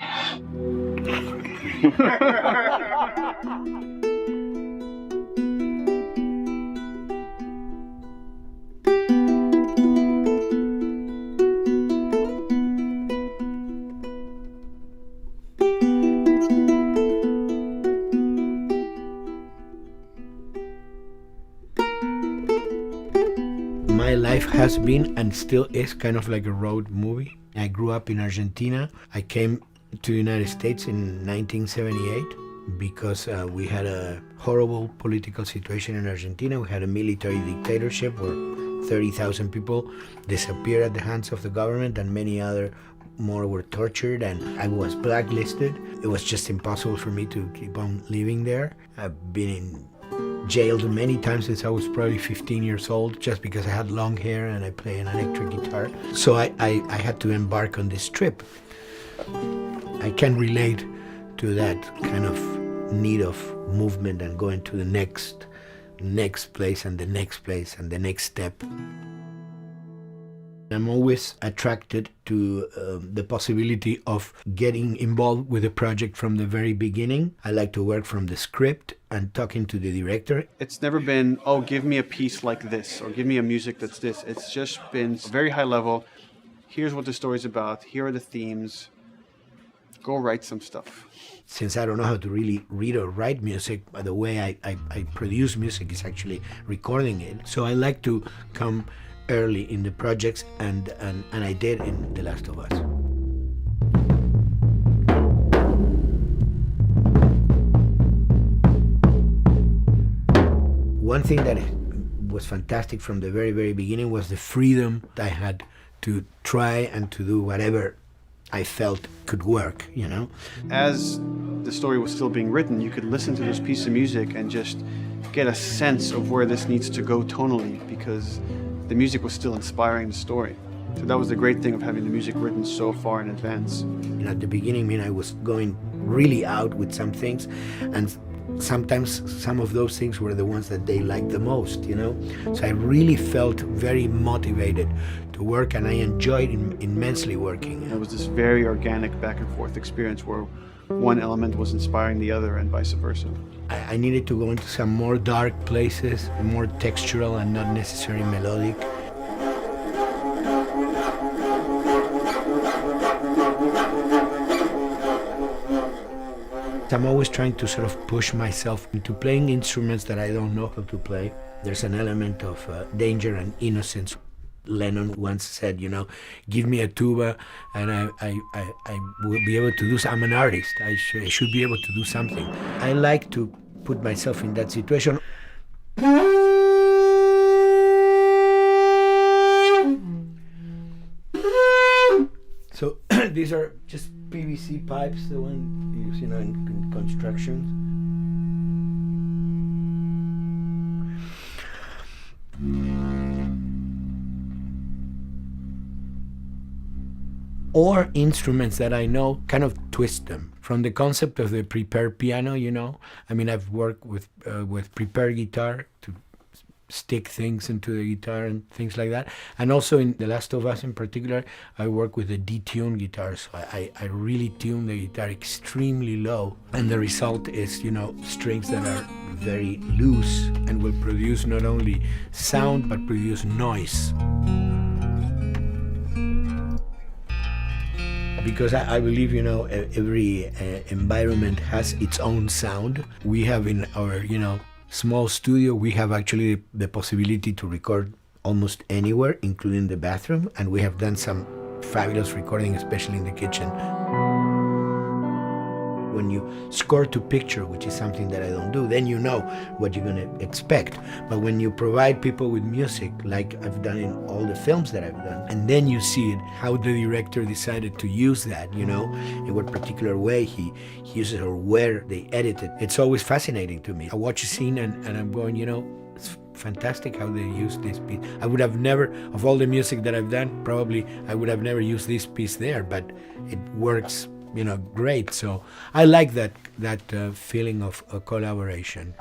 My life has been and still is kind of like a road movie. I grew up in Argentina. I came to the United States in 1978 because we had a horrible political situation in Argentina. We had a military dictatorship where 30,000 people disappeared at the hands of the government and many other more were tortured, and I was blacklisted. It was just impossible for me to keep on living there. I've been jailed many times since I was probably 15 years old just because I had long hair and I play an electric guitar. So I had to embark on this trip. I can relate to that kind of need of movement and going to the next place and the next place and the next step. I'm always attracted to the possibility of getting involved with a project from the very beginning. I like to work from the script and talking to the director. It's never been, oh, give me a piece like this or give me a music that's this. It's just been very high level. Here's what the story's about. Here are the themes. Go write some stuff. Since I don't know how to really read or write music, the way I produce music is actually recording it. So I like to come early in the projects, and I did in The Last of Us. One thing that was fantastic from the very, very beginning was the freedom I had to try and to do whatever I felt could work, you know? As the story was still being written, you could listen to this piece of music and just get a sense of where this needs to go tonally, because the music was still inspiring the story. So that was the great thing of having the music written so far in advance. You know, at the beginning, I was going really out with some things, and sometimes some of those things were the ones that they liked the most, you know? So I really felt very motivated to work, and I enjoyed immensely working. It was this very organic back and forth experience where one element was inspiring the other and vice versa. I needed to go into some more dark places, more textural and not necessarily melodic. I'm always trying to sort of push myself into playing instruments that I don't know how to play. There's an element of danger and innocence. Lennon once said, you know, give me a tuba and I will be able to do something. I'm an artist. I should be able to do something. I like to put myself in that situation. So these are just PVC pipes, the one you use, you know, in construction. Or instruments that I know, kind of twist them. From the concept of the prepared piano, you know, I mean, I've worked with prepared guitar to stick things into the guitar and things like that. And also in The Last of Us in particular, I work with a detuned guitar. So I really tune the guitar extremely low. And the result is, you know, strings that are very loose and will produce not only sound, but produce noise. Because I believe, you know, every environment has its own sound. We have in our, you know, small studio, we have actually the possibility to record almost anywhere, including the bathroom, and we have done some fabulous recording, especially in the kitchen. When you score to picture, which is something that I don't do, then you know what you're gonna expect. But when you provide people with music, like I've done in all the films that I've done, and then you see it, how the director decided to use that, you know, in what particular way he uses it or where they edit it. It's always fascinating to me. I watch a scene and I'm going, you know, it's fantastic how they use this piece. I would have never, of all the music that I've done, probably I would have never used this piece there, but it works, you know, great. So I like that feeling of a collaboration.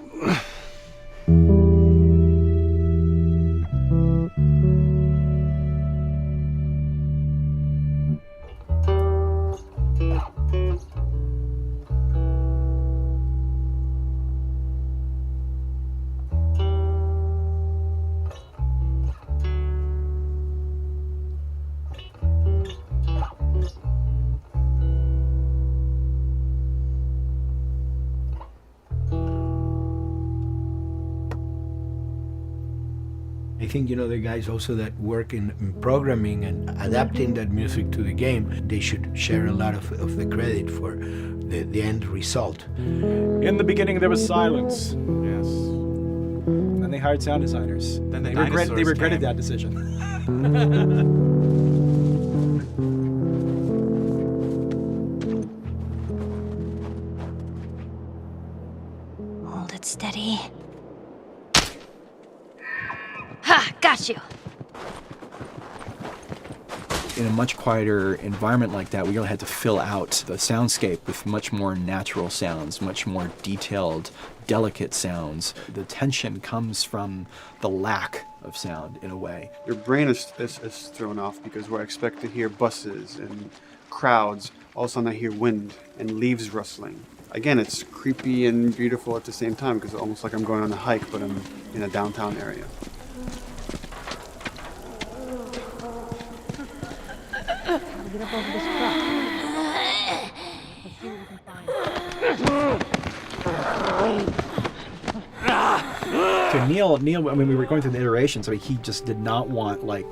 I think, you know, the guys also that work in programming and adapting that music to the game, they should share a lot of the credit for the end result. In the beginning, there was silence. Yes. Then they hired sound designers. Then they regretted that decision. Hold it steady. Ha! Got you! In a much quieter environment like that, we really had to fill out the soundscape with much more natural sounds, much more detailed, delicate sounds. The tension comes from the lack of sound, in a way. Your brain is thrown off because where I expect to hear buses and crowds, all of a sudden I hear wind and leaves rustling. Again, it's creepy and beautiful at the same time because it's almost like I'm going on a hike, but I'm in a downtown area. Get up over this truck. Let's see what we can find. To Neil, I mean, we were going through the iterations. I mean, he just did not want, like,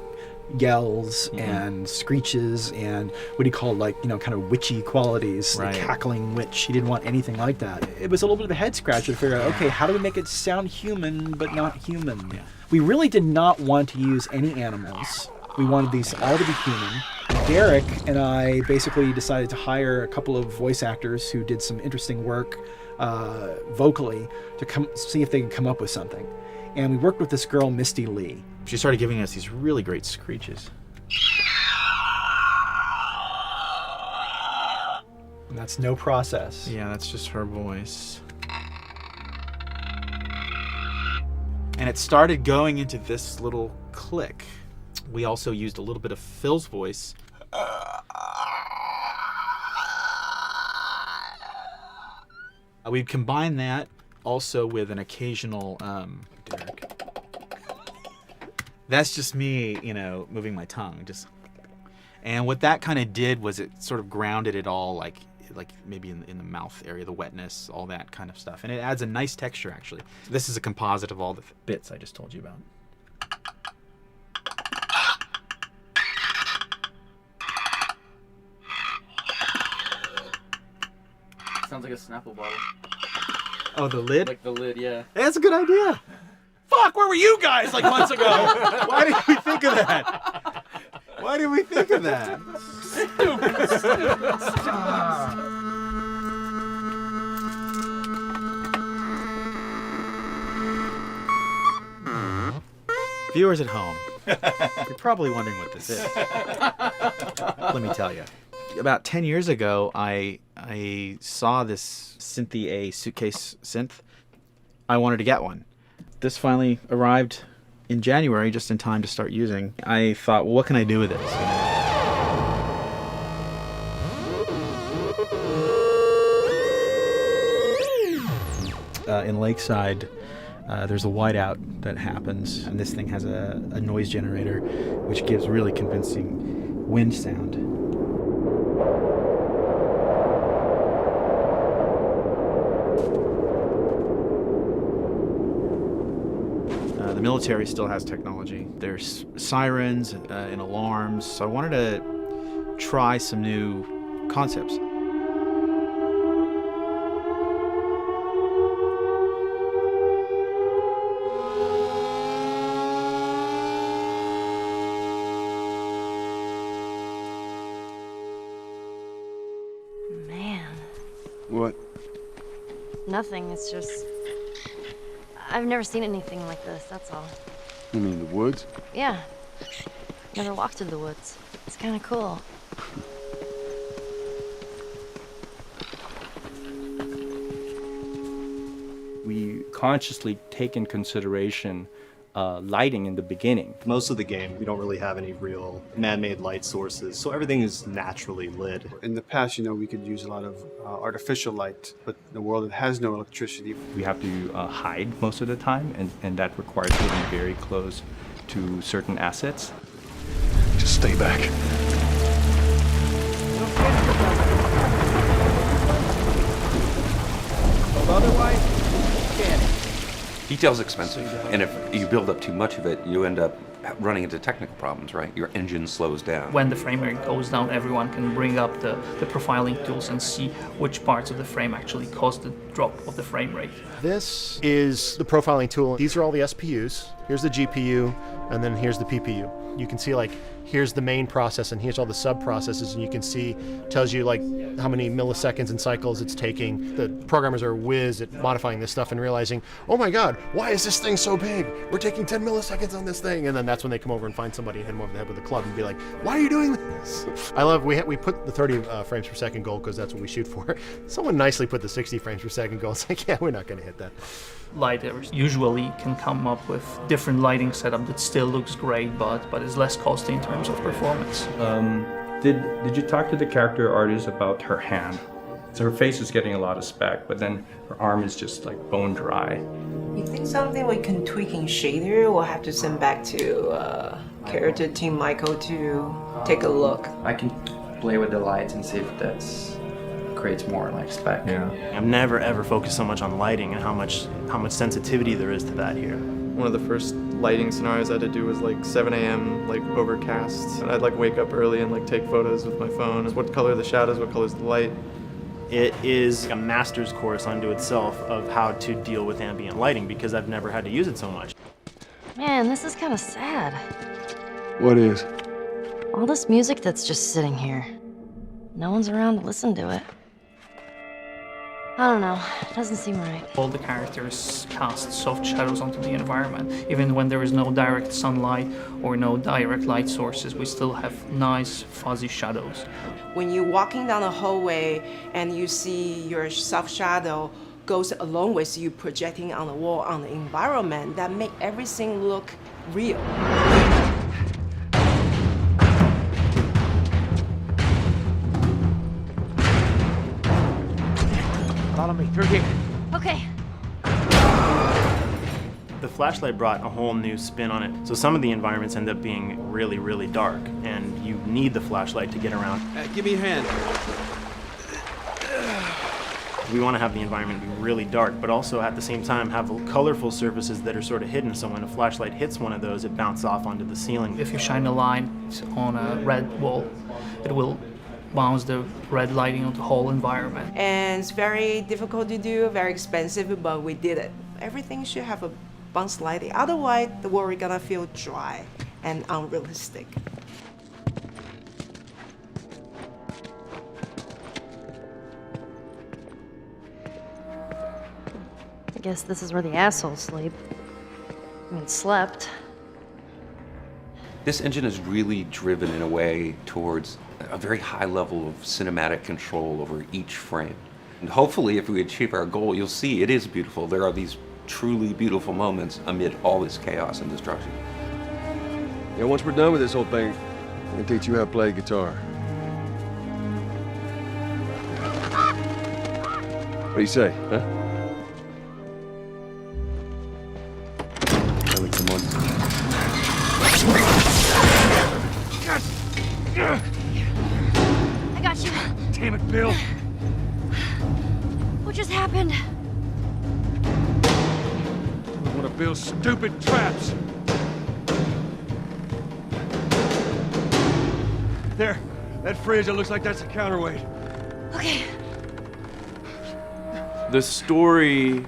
yells and screeches and what he called kind of witchy qualities, the cackling witch. He didn't want anything like that. It was a little bit of a head scratcher to figure out, okay, how do we make it sound human but not human? Yeah. We really did not want to use any animals. We wanted these all to be human. Derek and I basically decided to hire a couple of voice actors who did some interesting work vocally to see if they could come up with something. And we worked with this girl, Misty Lee. She started giving us these really great screeches. And that's no process. Yeah, that's just her voice. And it started going into this little click. We also used a little bit of Phil's voice. We'd combine that also with an occasional Derek. That's just me, moving my tongue. And what that kind of did was it sort of grounded it all, like maybe in the mouth area, the wetness, all that kind of stuff. And it adds a nice texture, actually. This is a composite of all the bits I just told you about. Sounds like a Snapple bottle. Oh, the lid? Like the lid, yeah. That's a good idea. Fuck, where were you guys months ago? Why didn't we think of that? Why did we think of that? Viewers at home, you're probably wondering what this is. Let me tell you. About 10 years ago, I saw this Synthy A suitcase synth. I wanted to get one. This finally arrived in January, just in time to start using. I thought, well, what can I do with this? In Lakeside, there's a whiteout that happens, and this thing has a noise generator, which gives really convincing wind sound. The military still has technology. There's sirens and alarms, so I wanted to try some new concepts. Man. What? Nothing, it's just... I've never seen anything like this, that's all. You mean the woods? Yeah. Never walked through the woods. It's kind of cool. We consciously take in consideration lighting in the beginning. Most of the game, we don't really have any real man-made light sources, so everything is naturally lit. In the past, we could use a lot of artificial light, but in a world that has no electricity. We have to hide most of the time, and that requires getting very close to certain assets. Just stay back. Otherwise, you can't. Detail's expensive, and if you build up too much of it, you end up running into technical problems, right? Your engine slows down. When the frame rate goes down, everyone can bring up the profiling tools and see which parts of the frame actually cause the drop of the frame rate. This is the profiling tool. These are all the SPUs. Here's the GPU, and then here's the PPU. You can see here's the main process and here's all the sub-processes, and you can see, tells you how many milliseconds and cycles it's taking. The programmers are whiz at modifying this stuff and realizing, oh my God, why is this thing so big? We're taking 10 milliseconds on this thing. And then that's when they come over and find somebody and hit them over the head with a club and be like, why are you doing this? I love, we put the 30 frames per second goal because that's what we shoot for. Someone nicely put the 60 frames per second goal. It's like, yeah, we're not gonna hit that. Lighters usually can come up with different lighting setup that still looks great, but is less costly in terms of performance. Did you talk to the character artist about her hand? So her face is getting a lot of spec, but then her arm is just bone dry. You think something we can tweak in shader? We'll have to send back to character team Michael to take a look. I can play with the lights and see if that's creates more like spec. Yeah. I've never ever focused so much on lighting and how much sensitivity there is to that here. One of the first lighting scenarios I had to do was like 7 a.m. like overcast. And I'd like wake up early and like take photos with my phone. What color are the shadows, what color is the light? It is a master's course unto itself of how to deal with ambient lighting because I've never had to use it so much. Man, this is kind of sad. What is? All this music that's just sitting here. No one's around to listen to it. I don't know, it doesn't seem right. All the characters cast soft shadows onto the environment. Even when there is no direct sunlight or no direct light sources, we still have nice fuzzy shadows. When you're walking down the hallway and you see your soft shadow goes along with you projecting on the wall on the environment, that make everything look real. Follow me through here. Okay. The flashlight brought a whole new spin on it. So some of the environments end up being really, really dark, and you need the flashlight to get around. Give me your hand. We want to have the environment be really dark, but also at the same time have colorful surfaces that are sort of hidden, so when a flashlight hits one of those, it bounces off onto the ceiling. If you shine a light on a red wall, it will bounce the red lighting on the whole environment. And it's very difficult to do, very expensive, but we did it. Everything should have a bounce lighting, otherwise the world is gonna feel dry and unrealistic. I guess this is where the assholes sleep. I mean, slept. This engine is really driven in a way towards a very high level of cinematic control over each frame. And hopefully, if we achieve our goal, you'll see it is beautiful. There are these truly beautiful moments amid all this chaos and destruction. Yeah, once we're done with this whole thing, I'm gonna teach you how to play guitar. What do you say, huh? Ellie, come on. I got you. Damn it, Bill. What just happened? One of Bill's stupid traps. There, that fridge, it looks like that's a counterweight. Okay. The story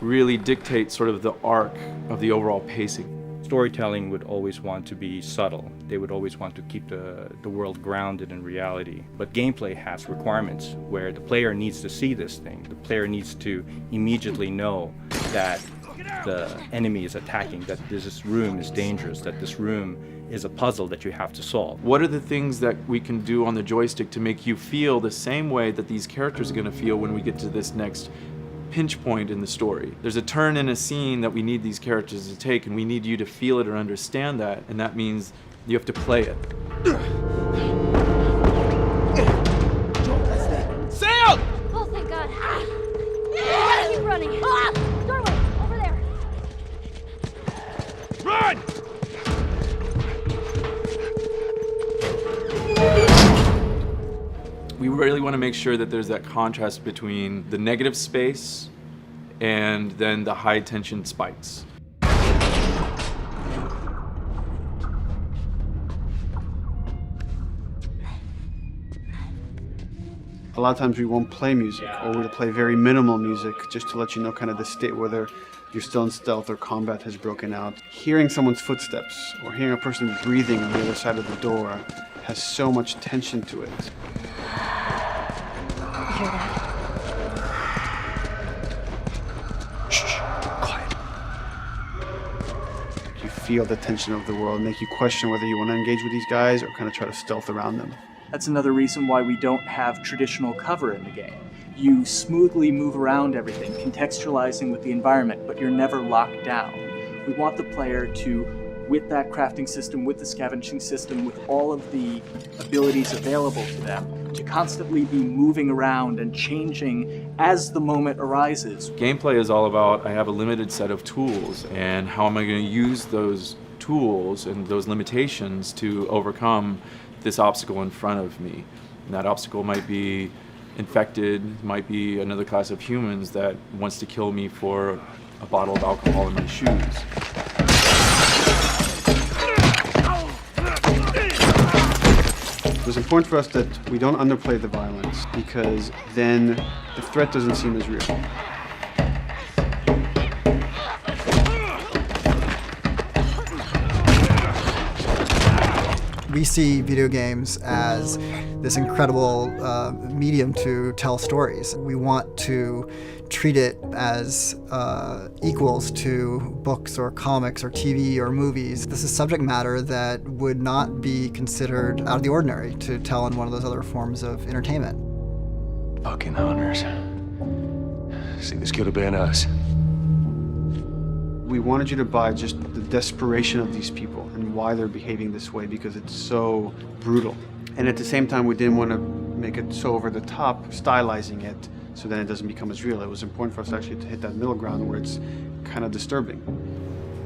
really dictates sort of the arc of the overall pacing. Storytelling would always want to be subtle. They would always want to keep the world grounded in reality. But gameplay has requirements where the player needs to see this thing. The player needs to immediately know that the enemy is attacking, that this room is dangerous, that this room is a puzzle that you have to solve. What are the things that we can do on the joystick to make you feel the same way that these characters are going to feel when we get to this next pinch point in the story? There's a turn in a scene that we need these characters to take, and we need you to feel it or understand that, and that means you have to play it. Sail! Oh, thank God. Keep running. Doorway, over there. Run! We really want to make sure that there's that contrast between the negative space and then the high tension spikes. A lot of times we won't play music, or we'll play very minimal music just to let you know kind of the state, whether you're still in stealth or combat has broken out. Hearing someone's footsteps or hearing a person breathing on the other side of the door has so much tension to it. You hear that? Shh, quiet. You feel the tension of the world, make you question whether you want to engage with these guys or kind of try to stealth around them. That's another reason why we don't have traditional cover in the game. You smoothly move around everything, contextualizing with the environment, but you're never locked down. We want the player to, with that crafting system, with the scavenging system, with all of the abilities available to them, to constantly be moving around and changing as the moment arises. Gameplay is all about, I have a limited set of tools, and how am I going to use those tools and those limitations to overcome this obstacle in front of me. And that obstacle might be infected, might be another class of humans that wants to kill me for a bottle of alcohol in my shoes. It was important for us that we don't underplay the violence, because then the threat doesn't seem as real. We see video games as this incredible medium to tell stories. We want to treat it as equals to books or comics or TV or movies. This is subject matter that would not be considered out of the ordinary to tell in one of those other forms of entertainment. Fucking hunters. See, this could have been us. We wanted you to buy just the desperation of these people and why they're behaving this way, because it's so brutal. And at the same time, we didn't want to make it so over the top, stylizing it, so then it doesn't become as real. It was important for us actually to hit that middle ground where it's kind of disturbing.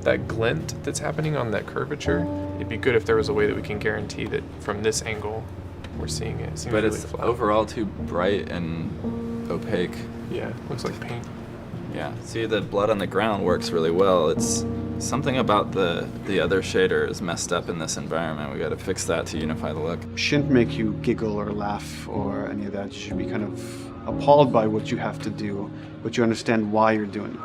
That glint that's happening on that curvature, it'd be good if there was a way that we can guarantee that from this angle, we're seeing it. But really it's flat. Overall too bright and opaque. Yeah, looks like paint. Yeah, see, the blood on the ground works really well. It's something about the other shader is messed up in this environment. We got to fix that to unify the look. Shouldn't make you giggle or laugh or any of that. You should be kind of appalled by what you have to do, but you understand why you're doing it.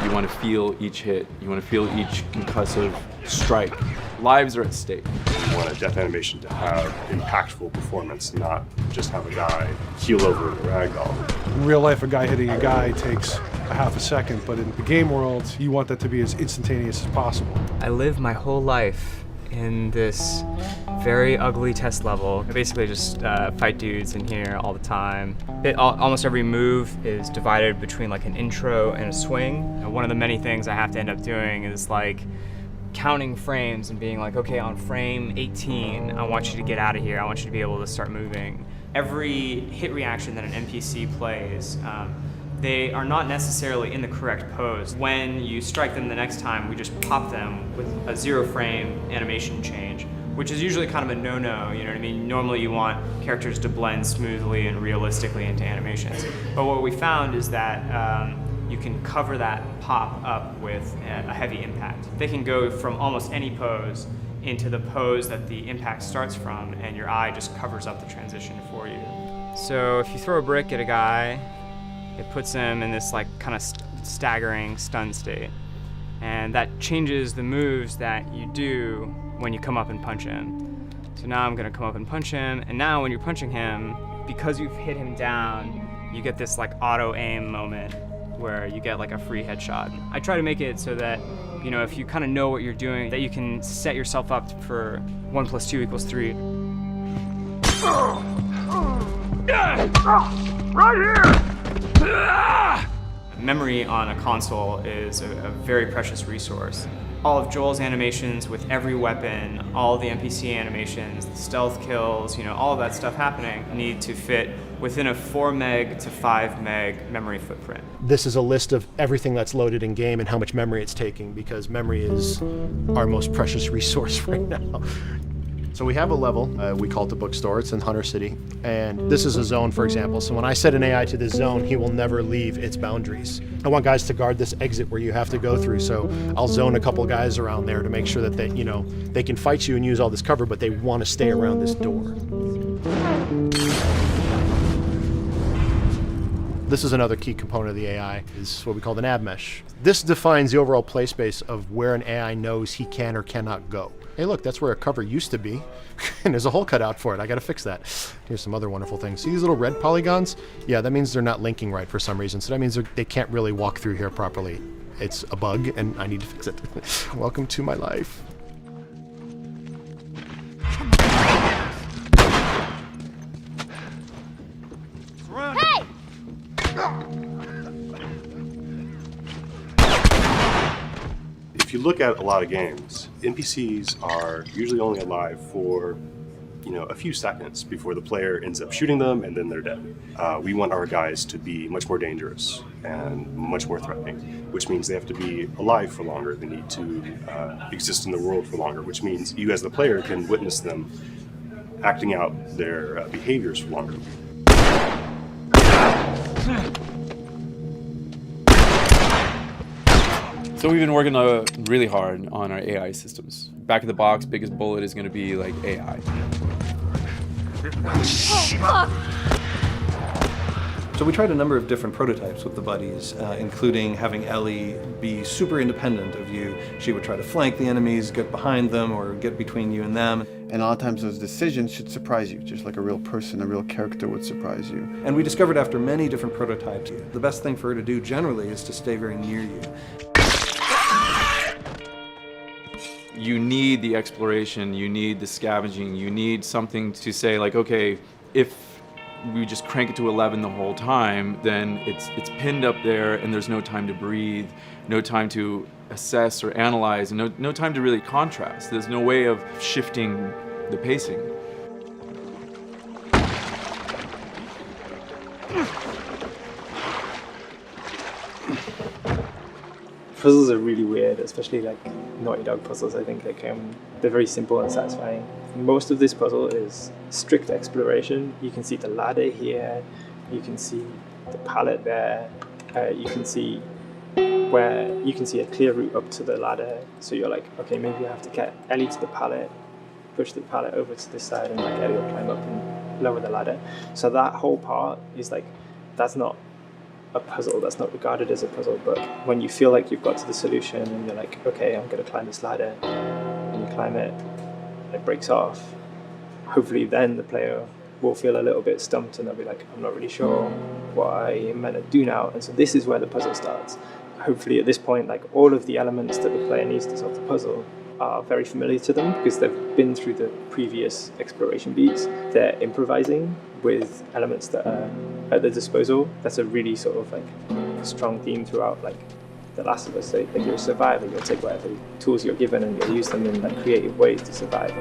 You want to feel each hit. You want to feel each concussive strike. Lives are at stake. You want a death animation to have impactful performance, not just have a guy keel over in a ragdoll. In real life, a guy hitting a guy takes a half a second, but in the game world, you want that to be as instantaneous as possible. I lived my whole life in this very ugly test level. I basically just fight dudes in here all the time. Almost every move is divided between like an intro and a swing. And one of the many things I have to end up doing is like counting frames and being like, okay, on frame 18, I want you to get out of here. I want you to be able to start moving. Every hit reaction that an NPC plays, they are not necessarily in the correct pose. When you strike them the next time, we just pop them with a 0 frame animation change, which is usually kind of a no-no, you know what I mean? Normally you want characters to blend smoothly and realistically into animations. But what we found is that you can cover that pop up with a heavy impact. They can go from almost any pose into the pose that the impact starts from, and your eye just covers up the transition for you. So if you throw a brick at a guy, it puts him in this like kind of staggering stun state. And that changes the moves that you do when you come up and punch him. So now I'm gonna come up and punch him, and now when you're punching him, because you've hit him down, you get this like auto aim moment where you get like a free headshot. I try to make it so that, you know, if you kind of know what you're doing, that you can set yourself up for 1 + 2 = 3. Right here! Memory on a console is a very precious resource. All of Joel's animations with every weapon, all the NPC animations, the stealth kills, you know, all of that stuff happening need to fit within a 4 meg to 5 meg memory footprint. This is a list of everything that's loaded in game and how much memory it's taking, because memory is our most precious resource right now. So we have a level, we call it the bookstore, it's in Hunter City, and this is a zone, for example. So when I set an AI to this zone, he will never leave its boundaries. I want guys to guard this exit where you have to go through, so I'll zone a couple guys around there to make sure that they, you know, they can fight you and use all this cover, but they want to stay around this door. This is another key component of the AI, is what we call the nav mesh. This defines the overall play space of where an AI knows he can or cannot go. Hey look, that's where a cover used to be, and there's a hole cut out for it. I gotta fix that. Here's some other wonderful things. See these little red polygons? Yeah, that means they're not linking right for some reason, so that means they can't really walk through here properly. It's a bug, and I need to fix it. Welcome to my life. Hey! If you look at a lot of games, NPCs are usually only alive for a few seconds before the player ends up shooting them and then they're dead. We want our guys to be much more dangerous and much more threatening, which means they have to be alive for longer. They need to exist in the world for longer, which means you as the player can witness them acting out their behaviors for longer. So we've been working really hard on our AI systems. Back of the box, biggest bullet is going to be like AI. So we tried a number of different prototypes with the buddies, including having Ellie be super independent of you. She would try to flank the enemies, get behind them, or get between you and them. And a lot of times those decisions should surprise you, just like a real person, a real character would surprise you. And we discovered after many different prototypes, the best thing for her to do generally is to stay very near you. You need the exploration, you need the scavenging, you need something to say like, okay, if we just crank it to 11 the whole time, then it's pinned up there and there's no time to breathe, no time to assess or analyze, and no time to really contrast. There's no way of shifting the pacing. Puzzles are really weird, especially like Naughty Dog puzzles. I think they're very simple and satisfying. Most of this puzzle is strict exploration. You can see the ladder here, you can see the pallet there, you can see a clear route up to the ladder. So you're like, okay, maybe I have to get Ellie to the pallet, push the pallet over to this side, and like Ellie will climb up and lower the ladder. So that whole part is like, that's not a puzzle, that's not regarded as a puzzle, but when you feel like you've got to the solution and you're like, okay, I'm going to climb this ladder, and you climb it, and it breaks off, hopefully then the player will feel a little bit stumped and they'll be like, I'm not really sure what I am meant to do now. And so this is where the puzzle starts. Hopefully at this point, like all of the elements that the player needs to solve the puzzle are very familiar to them because they've been through the previous exploration beats. They're improvising with elements that are at their disposal. That's a really sort of like strong theme throughout like The Last of Us. Like you're a survivor, you'll take whatever tools you're given and you'll use them in like creative ways to survive.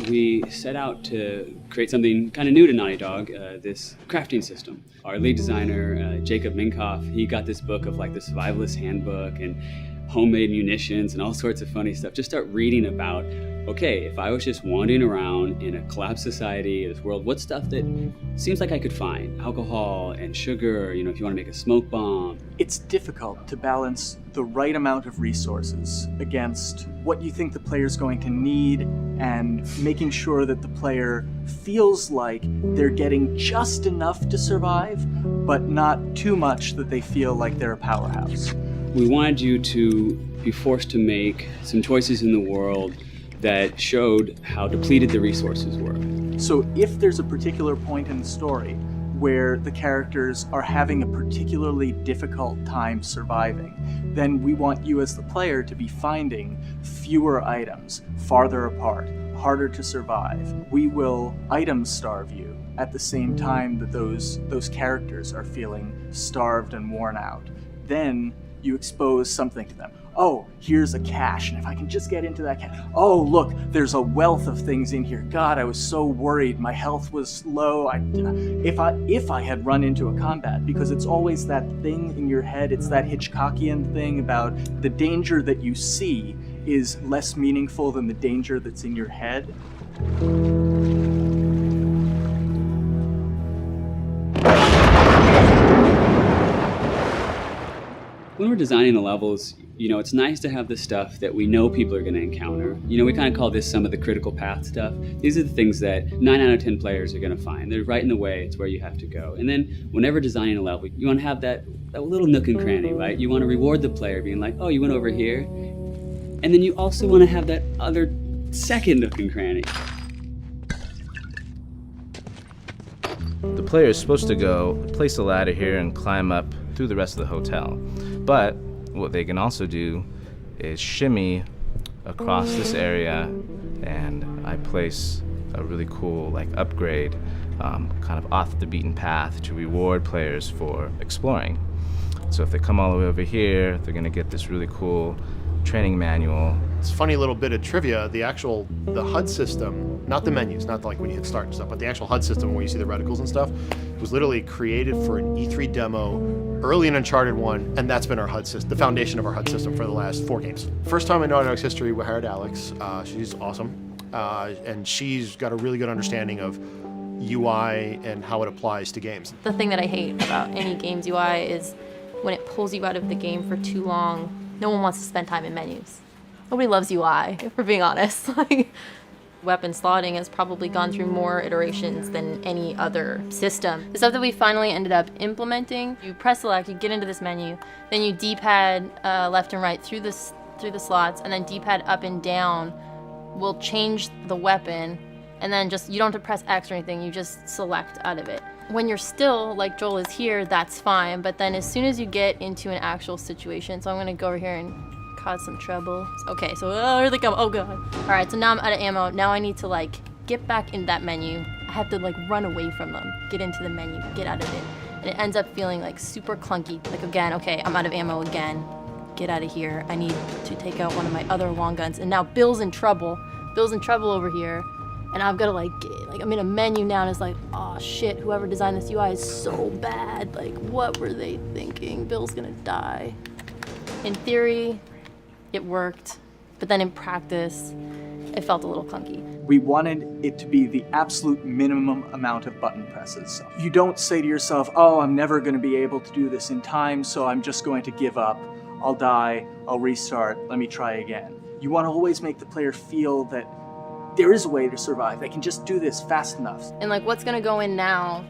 We set out to create something kind of new to Naughty Dog, this crafting system. Our lead designer, Jacob Minkoff, he got this book of like the survivalist handbook and homemade munitions and all sorts of funny stuff. Just start reading about, okay, if I was just wandering around in a collapsed society, this world, what stuff that seems like I could find? Alcohol and sugar, if you want to make a smoke bomb. It's difficult to balance the right amount of resources against what you think the player's going to need and making sure that the player feels like they're getting just enough to survive, but not too much that they feel like they're a powerhouse. We wanted you to be forced to make some choices in the world that showed how depleted the resources were. So if there's a particular point in the story where the characters are having a particularly difficult time surviving, then we want you as the player to be finding fewer items, farther apart, harder to survive. We will item starve you at the same time that those characters are feeling starved and worn out. Then you expose something to them. Oh, here's a cache, and if I can just get into that cache. Oh, look, there's a wealth of things in here. God, I was so worried. My health was low. If I had run into a combat, because it's always that thing in your head, it's that Hitchcockian thing about the danger that you see is less meaningful than the danger that's in your head. When we're designing the levels, it's nice to have the stuff that we know people are going to encounter. We kind of call this some of the critical path stuff. These are the things that 9 out of 10 players are going to find. They're right in the way. It's where you have to go. And then whenever designing a level, you want to have that little nook and cranny, right? You want to reward the player being like, oh, you went over here. And then you also want to have that other second nook and cranny. The player is supposed to go place a ladder here and climb up through the rest of the hotel. But what they can also do is shimmy across this area, and I place a really cool like upgrade, kind of off the beaten path to reward players for exploring. So if they come all the way over here, they're gonna get this really cool training manual. It's a funny little bit of trivia. The HUD system, not the menus, not like when you hit start and stuff, but the actual HUD system where you see the reticles and stuff, was literally created for an E3 demo early in Uncharted 1, and that's been our HUD system, the foundation of our HUD system for the last 4 games. First time in Naughty Dog's history, we hired Alex. She's awesome, and she's got a really good understanding of UI and how it applies to games. The thing that I hate about any game's UI is when it pulls you out of the game for too long. No one wants to spend time in menus. Nobody loves UI, if we're being honest. Like, weapon slotting has probably gone through more iterations than any other system. The stuff that we finally ended up implementing, you press select, you get into this menu, then you D-pad left and right through the slots, and then D-pad up and down will change the weapon, and then just, you don't have to press X or anything, you just select out of it. When you're still, like Joel is here, that's fine, but then as soon as you get into an actual situation, so I'm gonna go over here and cause some trouble. Okay, so here they come, oh god. All right, so now I'm out of ammo. Now I need to like get back in that menu. I have to like run away from them, get into the menu, get out of it. And it ends up feeling like super clunky. Like again, okay, I'm out of ammo again. Get out of here. I need to take out one of my other long guns. And now Bill's in trouble. Bill's in trouble over here. And I've got to like I'm in a menu now and it's like, oh shit, whoever designed this UI is so bad. Like, what were they thinking? Bill's gonna die. In theory, it worked, but then in practice, it felt a little clunky. We wanted it to be the absolute minimum amount of button presses. You don't say to yourself, oh, I'm never gonna be able to do this in time, so I'm just going to give up. I'll die, I'll restart, let me try again. You want to always make the player feel that there is a way to survive. They can just do this fast enough. And like what's gonna go in now,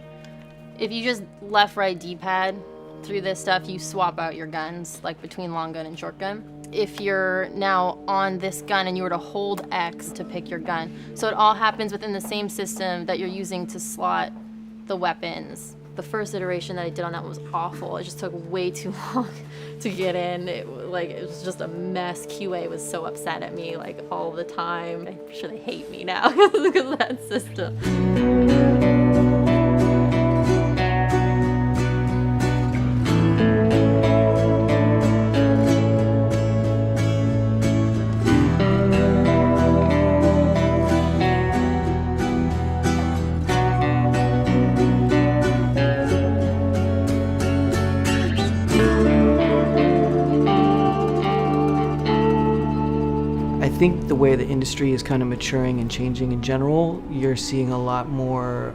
if you just left, right, D-pad through this stuff, you swap out your guns, like between long gun and short gun. If you're now on this gun and you were to hold X to pick your gun. So it all happens within the same system that you're using to slot the weapons. The first iteration that I did on that was awful. It just took way too long to get in. It was just a mess. QA was so upset at me like all the time. I'm sure they hate me now because of that system. I think the way the industry is kind of maturing and changing in general, you're seeing a lot more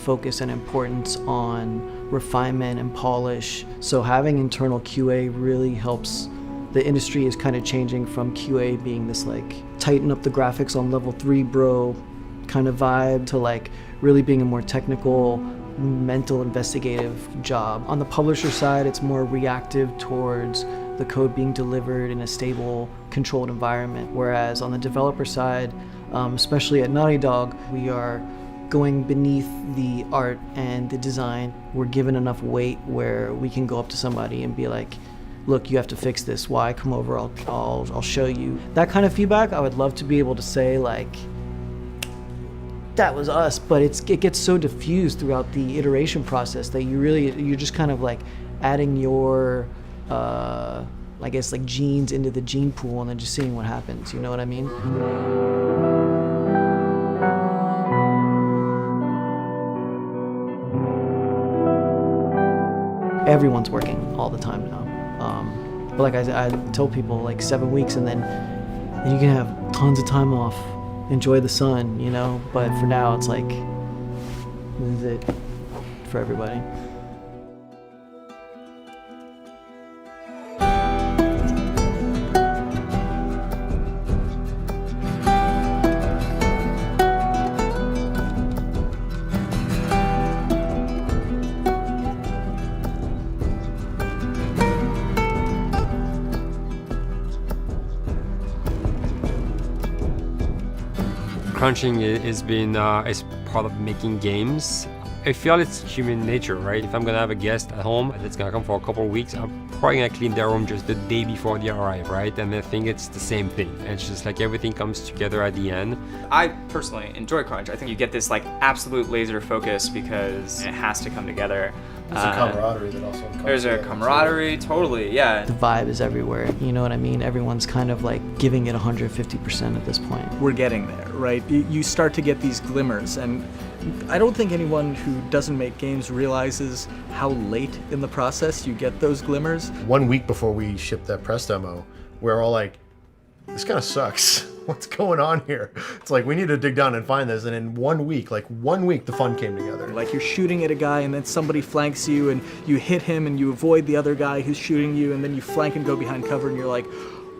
focus and importance on refinement and polish. So having internal QA really helps. The industry is kind of changing from QA being this like tighten up the graphics on level 3 bro kind of vibe to like really being a more technical, mental investigative job. On the publisher side, it's more reactive towards the code being delivered in a stable, controlled environment. Whereas on the developer side, especially at Naughty Dog, we are going beneath the art and the design. We're given enough weight where we can go up to somebody and be like, look, you have to fix this. Why? Come over, I'll show you. That kind of feedback, I would love to be able to say like, that was us, but it gets so diffused throughout the iteration process that you're just kind of like adding your I guess like genes into the gene pool and then just seeing what happens, you know what I mean? Everyone's working all the time now. But like I tell people, like 7 weeks and then you can have tons of time off, enjoy the sun, you know? But for now, it's like, this is it for everybody. Crunching has been is part of making games. I feel it's human nature, right? If I'm gonna have a guest at home that's gonna come for a couple of weeks, I'm probably gonna clean their room just the day before they arrive, right? And I think it's the same thing. It's just like everything comes together at the end. I personally enjoy crunch. I think you get this like absolute laser focus because it has to come together. There's a camaraderie that also comes There's a together. camaraderie, totally, yeah. The vibe is everywhere, you know what I mean? Everyone's kind of like giving it 150% at this point. We're getting there, right? You start to get these glimmers, and I don't think anyone who doesn't make games realizes how late in the process you get those glimmers. 1 week before we shipped that press demo, we're all like, this kind of sucks. What's going on here? It's like, we need to dig down and find this. And in 1 week, the fun came together. Like you're shooting at a guy and then somebody flanks you and you hit him and you avoid the other guy who's shooting you, and then you flank and go behind cover and you're like,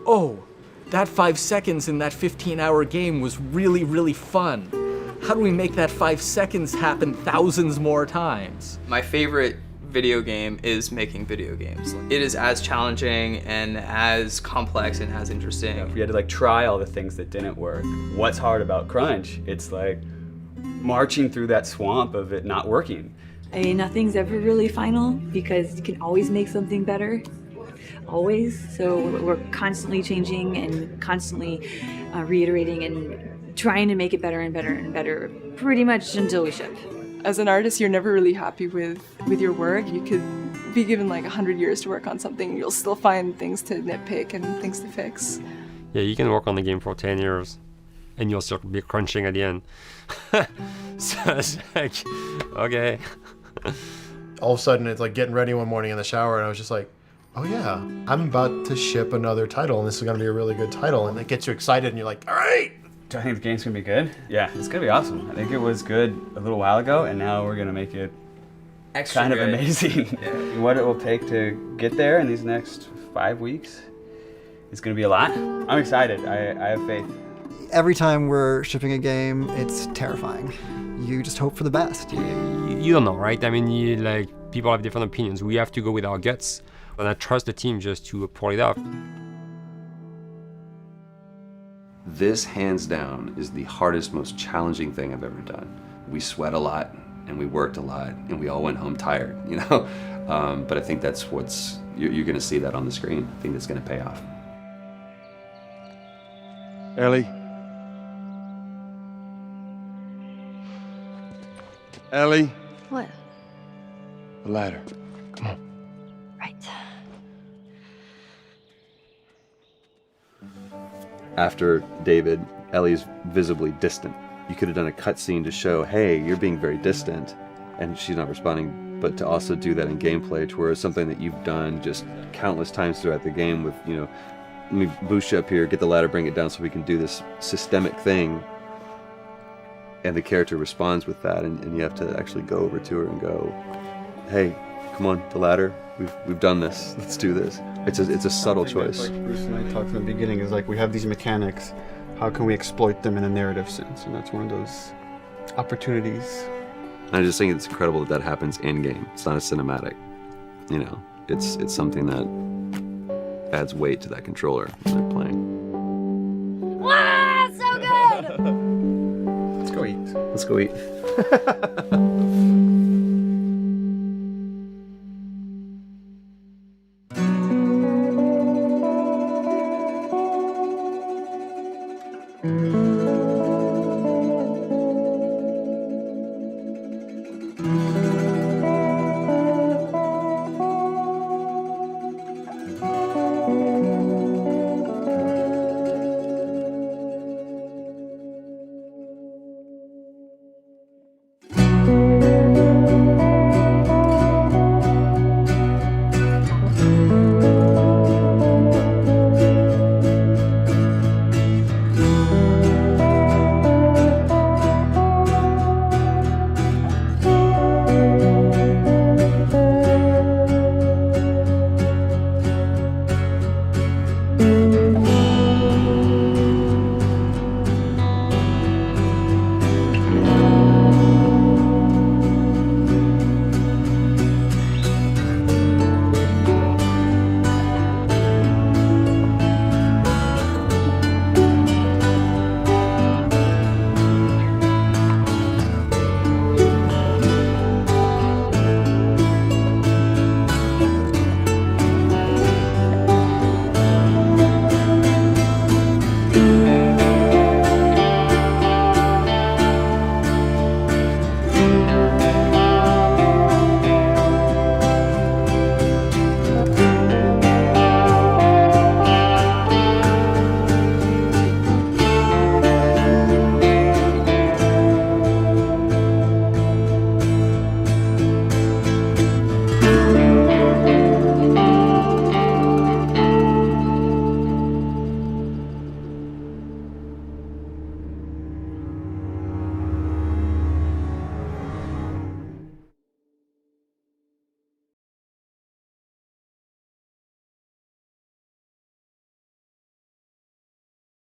oh, that 5 seconds in that 15-hour game was really, really fun. How do we make that 5 seconds happen thousands more times? My favorite video game is making video games. It is as challenging and as complex and as interesting. If we had to like try all the things that didn't work, what's hard about crunch? It's like marching through that swamp of it not working. I mean, nothing's ever really final because you can always make something better, always. So we're constantly changing and constantly reiterating and trying to make it better and better and better, pretty much until we ship. As an artist, you're never really happy with your work. You could be given like 100 years to work on something, you'll still find things to nitpick and things to fix. Yeah, you can work on the game for 10 years and you'll still be crunching at the end. So it's like, okay. All of a sudden, it's like getting ready one morning in the shower, and I was just like, oh yeah, I'm about to ship another title, and this is gonna be a really good title, and it gets you excited, and you're like, all right. Do I think the game's gonna be good? Yeah, it's gonna be awesome. I think it was good a little while ago, and now we're gonna make it Extra kind good. of amazing. Yeah. What it will take to get there in these next 5 weeks is gonna be a lot. I'm excited. I have faith. Every time we're shipping a game, it's terrifying. You just hope for the best. You don't know, right? I mean, people have different opinions. We have to go with our guts, and I trust the team just to pull it off. This, hands down, is the hardest, most challenging thing I've ever done. We sweat a lot, and we worked a lot, and we all went home tired, you know? But I think that's you're gonna see that on the screen. I think that's gonna pay off. Ellie? Ellie? What? The ladder. Come on. Right. After David, Ellie's visibly distant. You could have done a cutscene to show, hey, you're being very distant, and she's not responding, but to also do that in gameplay, to where it's something that you've done just countless times throughout the game with, you know, let me boost you up here, get the ladder, bring it down so we can do this systemic thing, and the character responds with that, and you have to actually go over to her and go, hey, come on, the ladder, we've done this, let's do this. It's a subtle choice. Like Bruce and I talked in the beginning, is like we have these mechanics, how can we exploit them in a narrative sense? And that's one of those opportunities. And I just think it's incredible that happens in-game. It's not a cinematic, you know, it's something that adds weight to that controller when they're playing. Wow, so good! Let's go eat. Let's go eat.